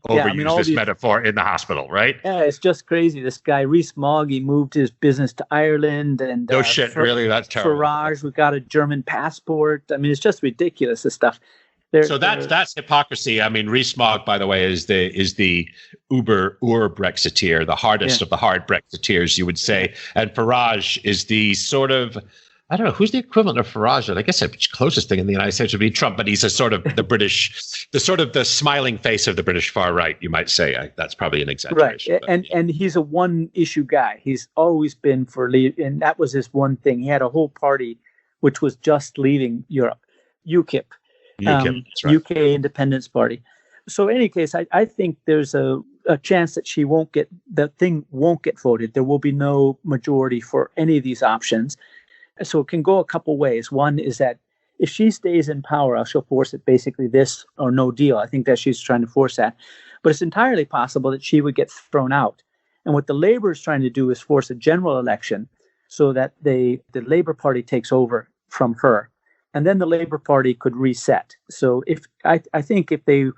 overuse this metaphor in the hospital, right? Yeah, it's just crazy. This guy, Rees-Mogg, he moved his business to Ireland. And no shit, really? That's terrible. Farage, we got a German passport. I mean, it's just ridiculous, this stuff. So that's hypocrisy. I mean, Rees-Mogg, by the way, is the Brexiteer, the hardest of the hard Brexiteers, you would say. And Farage is the sort of, I don't know, who's the equivalent of Farage? I guess the closest thing in the United States would be Trump, but he's a sort of the British, the smiling face of the British far right, you might say. That's probably an exaggeration. Right, and he's a one-issue guy. He's always been for and that was his one thing. He had a whole party which was just leaving Europe, UKIP. That's right. UK Independence Party. So in any case, I think there's a chance that the thing won't get voted. There will be no majority for any of these options. So it can go a couple ways. One is that if she stays in power, she'll force it basically this or no deal. I think that she's trying to force that. But it's entirely possible that she would get thrown out. And what the Labour is trying to do is force a general election so that the Labour Party takes over from her. And then the Labour Party could reset. So I think if they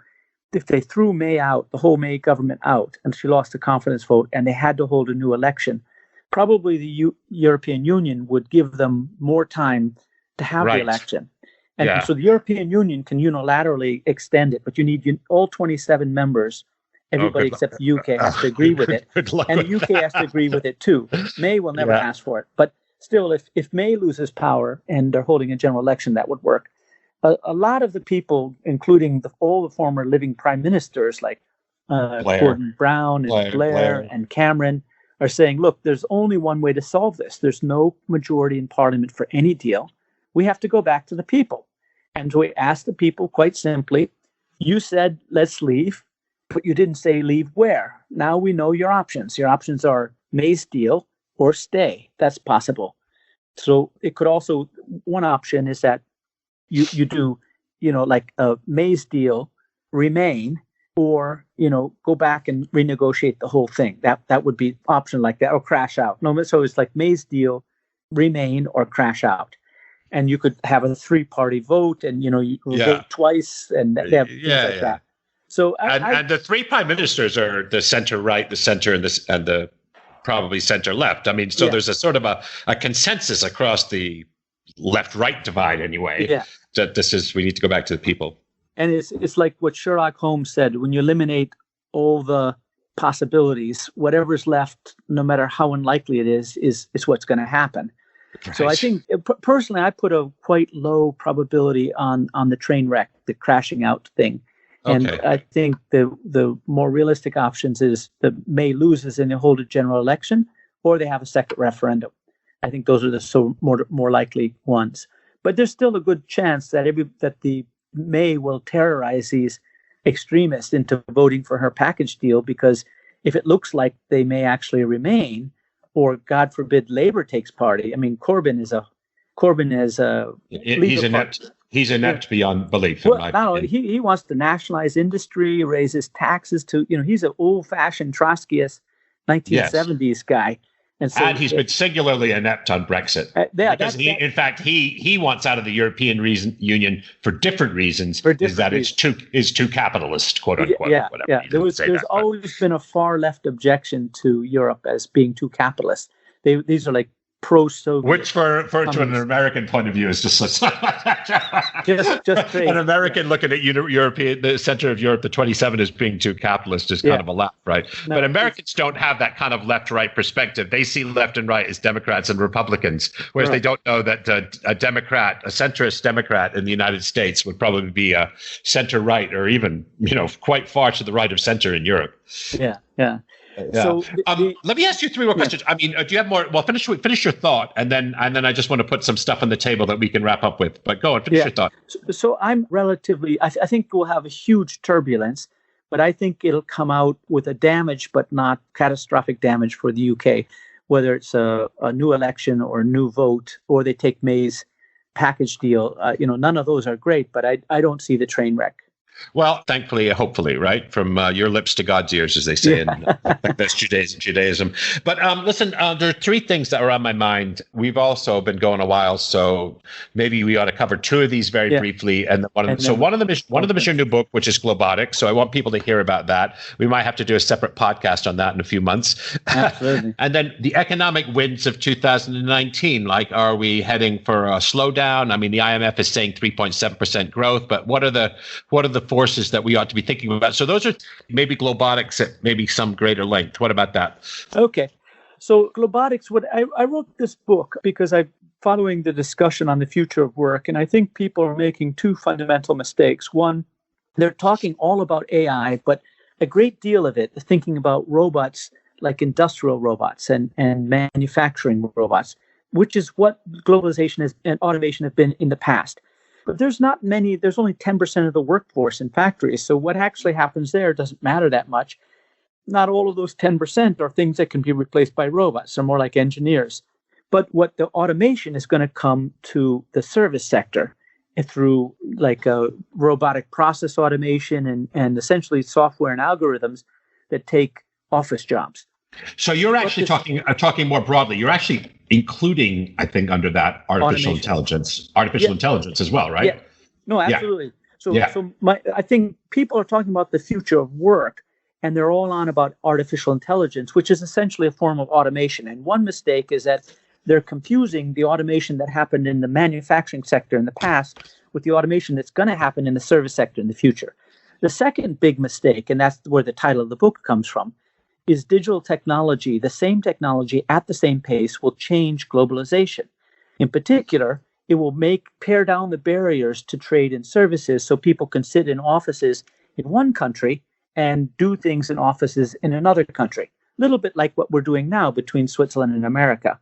threw May out, the whole May government out, and she lost the confidence vote, and they had to hold a new election, probably the European Union would give them more time to have the election. And so the European Union can unilaterally extend it, but you need all 27 members. Everybody except the UK has to agree with it. And the UK has to agree with it too. May will never ask for it. But still, if May loses power and they're holding a general election, that would work. A lot of the people, including all the former living prime ministers like Gordon Brown and Blair and Cameron, are saying, look, there's only one way to solve this. There's no majority in Parliament for any deal. We have to go back to the people. And so we asked the people quite simply, you said, let's leave, but you didn't say leave where. Now we know your options. Your options are May's deal or stay. That's possible. So it could also, one option is that you do, like a May's deal, remain, or, go back and renegotiate the whole thing. That would be option like that, or crash out. No, so it's like May's deal, remain, or crash out. And you could have a 3-party vote, and, you vote twice, and they have things like that. So and the 3 prime ministers are the center right, the center, and the probably center left. I mean, so there's a sort of a consensus across the left-right divide anyway, that we need to go back to the people. And it's like what Sherlock Holmes said, when you eliminate all the possibilities, whatever's left, no matter how unlikely it is what's going to happen. Right. So I think, personally, I put a quite low probability on the train wreck, the crashing out thing. And I think the more realistic options is that May loses and they hold a general election, or they have a second referendum. I think those are the more likely ones. But there's still a good chance that the May will terrorize these extremists into voting for her package deal, because if it looks like they may actually remain, or God forbid Labour takes party. I mean, Corbyn is He's inept beyond belief. He wants to nationalize industry, raise his taxes to, he's an old-fashioned Trotskyist 1970s guy. And he's been singularly inept on Brexit. Because he wants out of the European Union for different reasons. It's too capitalist, quote unquote. There's always been a far left objection to Europe as being too capitalist. These are like pro-Soviet. Which for to an American point of view is just just crazy. An American looking at the center of Europe, the 27, as being too capitalist is kind of a laugh, right? No, but Americans don't have that kind of left-right perspective. They see left and right as Democrats and Republicans, whereas they don't know that a centrist Democrat in the United States would probably be a center-right, or even quite far to the right of center in Europe. Yeah. So let me ask you 3 more questions. I mean, do you have more? Well, finish your thought, and then I just want to put some stuff on the table that we can wrap up with. But go on, finish your thought. So I'm relatively. I think we'll have a huge turbulence, But I think it'll come out with a damage, but not catastrophic damage for the UK, whether it's a new election or a new vote, or they take May's package deal. None of those are great, but I don't see the train wreck. Well, thankfully, hopefully, right? From your lips to God's ears, as they say, Yeah. and that's Judaism. But listen, there are three things that are on my mind. We've also been going a while, so maybe we ought to cover two of these very briefly. And one of them is your new book, which is Globotics. So I want people to hear about that. We might have to do a separate podcast on that in a few months. Absolutely. And then the economic winds of 2019. Like, are we heading for a slowdown? I mean, the IMF is saying 3.7% growth, but what are the forces that we ought to be thinking about? So those are maybe Globotics at maybe some greater length. What about that? Okay. So Globotics, I wrote this book because I'm following the discussion on the future of work, and I think people are making two fundamental mistakes. One, they're talking all about AI, but a great deal of it is thinking about robots like industrial robots and manufacturing robots, which is what globalization and automation have been in the past. But there's only 10% of the workforce in factories. So what actually happens there doesn't matter that much. Not all of those 10% are things that can be replaced by robots. They're more like engineers. But what the automation is going to come to the service sector through like robotic process automation and essentially software and algorithms that take office jobs. So you're actually talking more broadly. You're actually including, I think, under that artificial intelligence as well, right? Yeah. No, absolutely. Yeah. So I think people are talking about the future of work, and they're all on about artificial intelligence, which is essentially a form of automation. And one mistake is that they're confusing the automation that happened in the manufacturing sector in the past with the automation that's going to happen in the service sector in the future. The second big mistake, and that's where the title of the book comes from, is digital technology. The same technology at the same pace will change globalization. In particular, it will pare down the barriers to trade and services so people can sit in offices in one country and do things in offices in another country. A little bit like what we're doing now between Switzerland and America.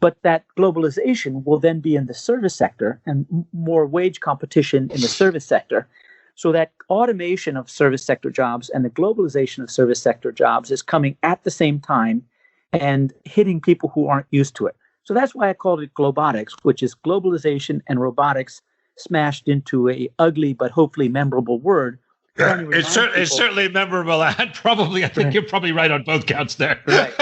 But that globalization will then be in the service sector and more wage competition in the service sector. So that automation of service sector jobs and the globalization of service sector jobs is coming at the same time and hitting people who aren't used to it. So that's why I called it Globotics, which is globalization and robotics smashed into a ugly but hopefully memorable word. It's certainly memorable, and I think you're probably right on both counts there. Right.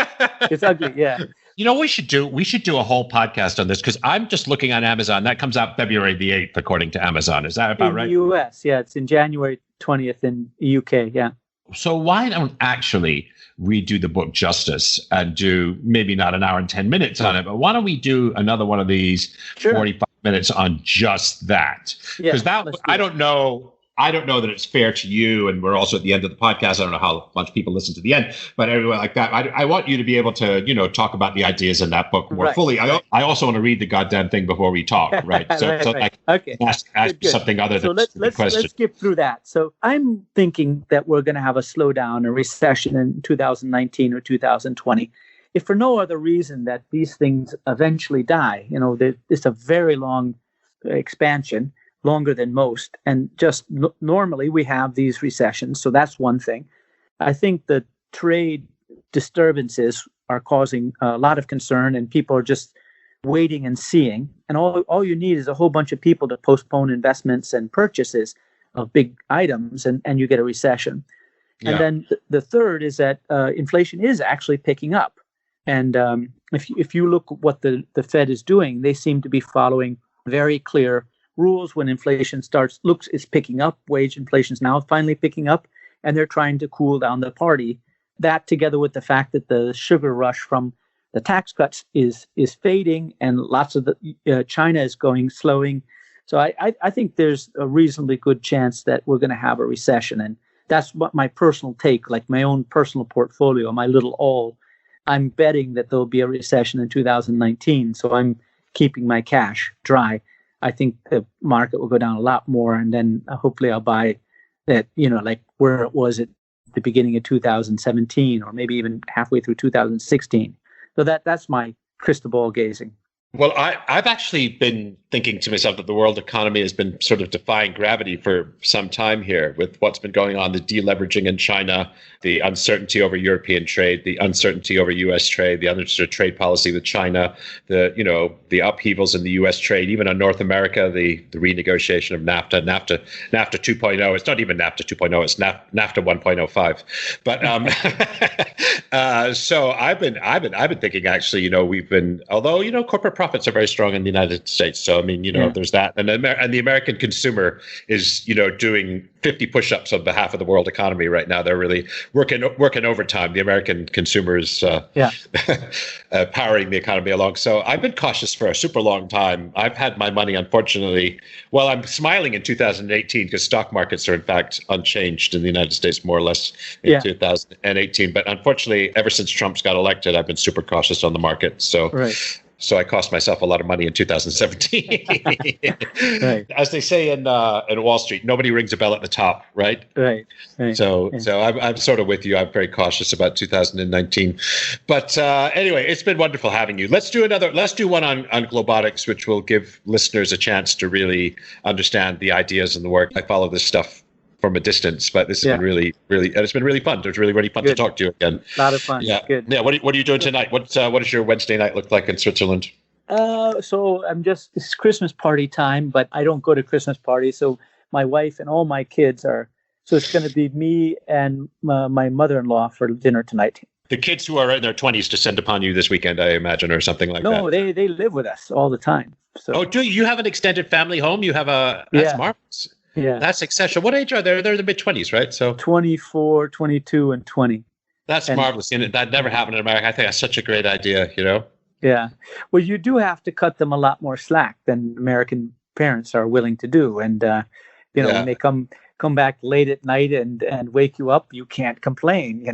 It's ugly, yeah. You know what we should do? We should do a whole podcast on this because I'm just looking on Amazon. That comes out February the 8th, according to Amazon. Is that about right? In the US, yeah. It's in January 20th in the UK, yeah. So why don't actually redo the book justice and do maybe not an hour and 10 minutes on it, but why don't we do another one of these 45 minutes on just that? Because I don't know that it's fair to you, and we're also at the end of the podcast. I don't know how much people listen to the end, but everyone like that. I want you to be able to, talk about the ideas in that book more fully. I also want to read the goddamn thing before we talk, right? Okay. Ask something other than the question. Let's skip through that. So I'm thinking that we're going to have a slowdown, a recession in 2019 or 2020, if for no other reason that these things eventually die. It's a very long expansion. Longer than most. And just normally we have these recessions. So that's one thing. I think the trade disturbances are causing a lot of concern, and people are just waiting and seeing. And all you need is a whole bunch of people to postpone investments and purchases of big items, and you get a recession. And then the third is that inflation is actually picking up. And if you look at what the Fed is doing, they seem to be following very clear rules. When inflation is picking up, wage inflation is now finally picking up, and they're trying to cool down the party. That, together with the fact that the sugar rush from the tax cuts is fading, and lots of China is slowing. So I think there's a reasonably good chance that we're going to have a recession, and that's what my personal take, like my own personal portfolio, my little all. I'm betting that there'll be a recession in 2019, so I'm keeping my cash dry. I think the market will go down a lot more, and then hopefully I'll buy that, like where it was at the beginning of 2017, or maybe even halfway through 2016. So that's my crystal ball gazing. Well, I've actually been thinking to myself that the world economy has been sort of defying gravity for some time here with what's been going on, the deleveraging in China, the uncertainty over European trade, the uncertainty over U.S. trade, the uncertain trade policy with China, the upheavals in the U.S. trade, even on North America, the renegotiation of NAFTA 2.0. It's not even NAFTA 2.0, it's NAFTA 1.05. But so I've been thinking actually, we've been, although corporate profits are very strong in the United States. So, I mean, there's that. And the American consumer is, doing 50 push-ups on behalf of the world economy right now. They're really working overtime. The American consumer is powering the economy along. So I've been cautious for a super long time. I've had my money, unfortunately. Well, I'm smiling in 2018 because stock markets are, in fact, unchanged in the United States, more or less, in 2018. But unfortunately, ever since Trump's got elected, I've been super cautious on the market. So I cost myself a lot of money in 2017. Right. As they say in Wall Street, nobody rings a bell at the top, right? Right. So I'm sort of with you. I'm very cautious about 2019. But anyway, it's been wonderful having you. Let's do one on Globotics, which will give listeners a chance to really understand the ideas and the work. I follow this stuff from a distance, but this has been really, really, it's been really fun. It was really, really fun to talk to you again. A lot of fun. Yeah. Good. Yeah. What are you doing tonight? What does your Wednesday night look like in Switzerland? So it's Christmas party time, but I don't go to Christmas parties. So my wife and all my kids so it's going to be me and my mother-in-law for dinner tonight. The kids who are in their 20s descend upon you this weekend, I imagine, or something like that. No, they live with us all the time. So. Do you have an extended family home? You have that's marvelous. Yeah. That's exceptional. What age are they? They're in the mid-20s, right? So 24, 22, and 20. That's marvelous. And that never happened in America. I think that's such a great idea, Yeah. Well, you do have to cut them a lot more slack than American parents are willing to do. And, when they come back late at night and wake you up, you can't complain,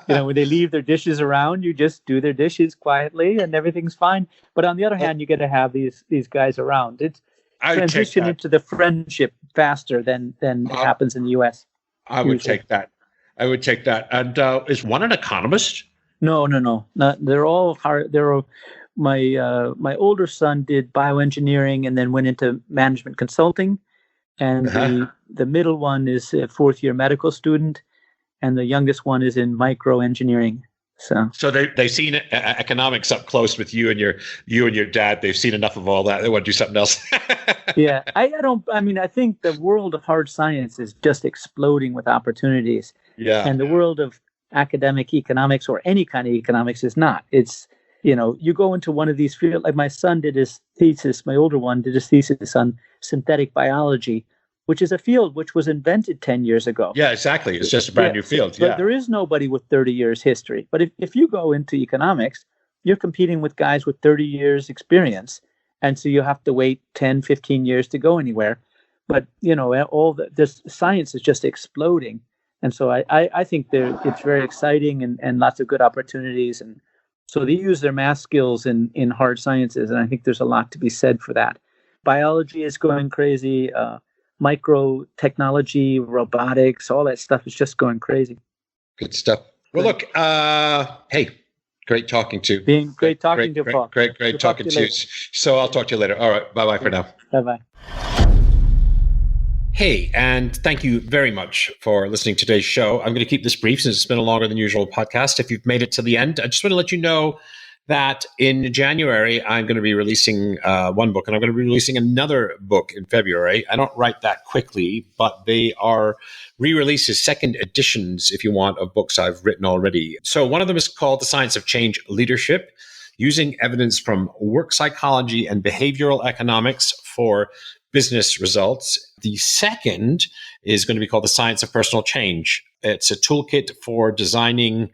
when they leave their dishes around, you just do their dishes quietly and everything's fine. But on the other hand, you get to have these guys around. It's transition into the friendship faster than happens in the U.S. I would take that. And is one an economist? No. They're all hard. My older son did bioengineering and then went into management consulting, and the middle one is a fourth-year medical student, and the youngest one is in microengineering. So they've seen economics up close with you and your dad. They've seen enough of all that. They want to do something else. Yeah, I think the world of hard science is just exploding with opportunities. Yeah, and the world of academic economics or any kind of economics is not. It's you go into one of these fields. Like my son did his thesis. My older one did his thesis on synthetic biology, which is a field which was invented 10 years ago. Yeah, exactly. It's just a brand new field. But there is nobody with 30 years history. But if you go into economics, you're competing with guys with 30 years experience. And so you have to wait 10, 15 years to go anywhere. But, this science is just exploding. And so I think it's very exciting and lots of good opportunities. And so they use their math skills in hard sciences. And I think there's a lot to be said for that. Biology is going crazy. Micro technology, robotics, all that stuff is just going crazy. Good stuff. Well, look, hey, great talking to you. Great talking to you, Paul. Great talking to you. So I'll talk to you later. All right. Bye-bye for now. Bye-bye. Hey, and thank you very much for listening to today's show. I'm going to keep this brief since it's been a longer than usual podcast. If you've made it to the end, I just want to let you know that in January, I'm going to be releasing one book, and I'm going to be releasing another book in February. I don't write that quickly, but they are re-releases, second editions, if you want, of books I've written already. So one of them is called The Science of Change Leadership, Using Evidence from Work Psychology and Behavioral Economics for Business Results. The second is going to be called The Science of Personal Change. It's a toolkit for designing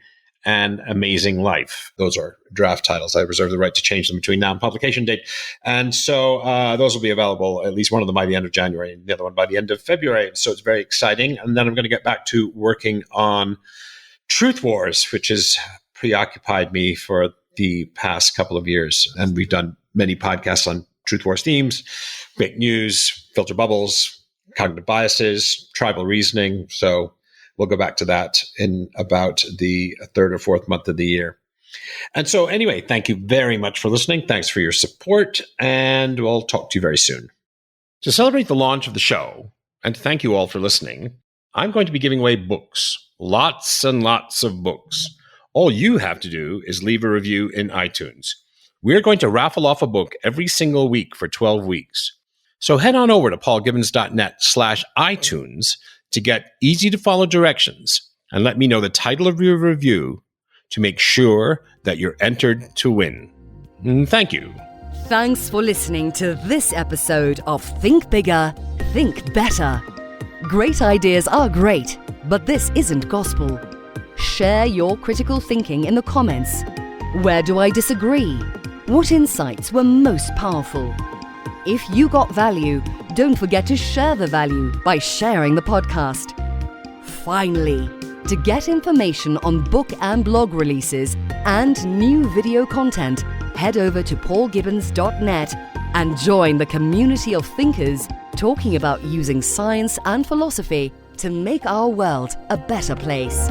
an amazing life. Those are draft titles. I reserve the right to change them between now and publication date. And so those will be available, at least one of them by the end of January and the other one by the end of February. So it's very exciting. And then I'm going to get back to working on Truth Wars, which has preoccupied me for the past couple of years. And we've done many podcasts on Truth Wars themes, fake news, filter bubbles, cognitive biases, tribal reasoning. So we'll go back to that in about the third or fourth month of the year. And so anyway, thank you very much for listening. Thanks for your support, and we'll talk to you very soon. To celebrate the launch of the show, and to thank you all for listening, I'm going to be giving away books. Lots and lots of books. All you have to do is leave a review in iTunes. We're going to raffle off a book every single week for 12 weeks. So head on over to paulgibbons.net/iTunes to get easy-to-follow directions and let me know the title of your review to make sure that you're entered to win. Thank you. Thanks for listening to this episode of Think Bigger, Think Better. Great ideas are great, but this isn't gospel. Share your critical thinking in the comments. Where do I disagree? What insights were most powerful? If you got value, don't forget to share the value by sharing the podcast. Finally, to get information on book and blog releases and new video content, head over to paulgibbons.net and join the community of thinkers talking about using science and philosophy to make our world a better place.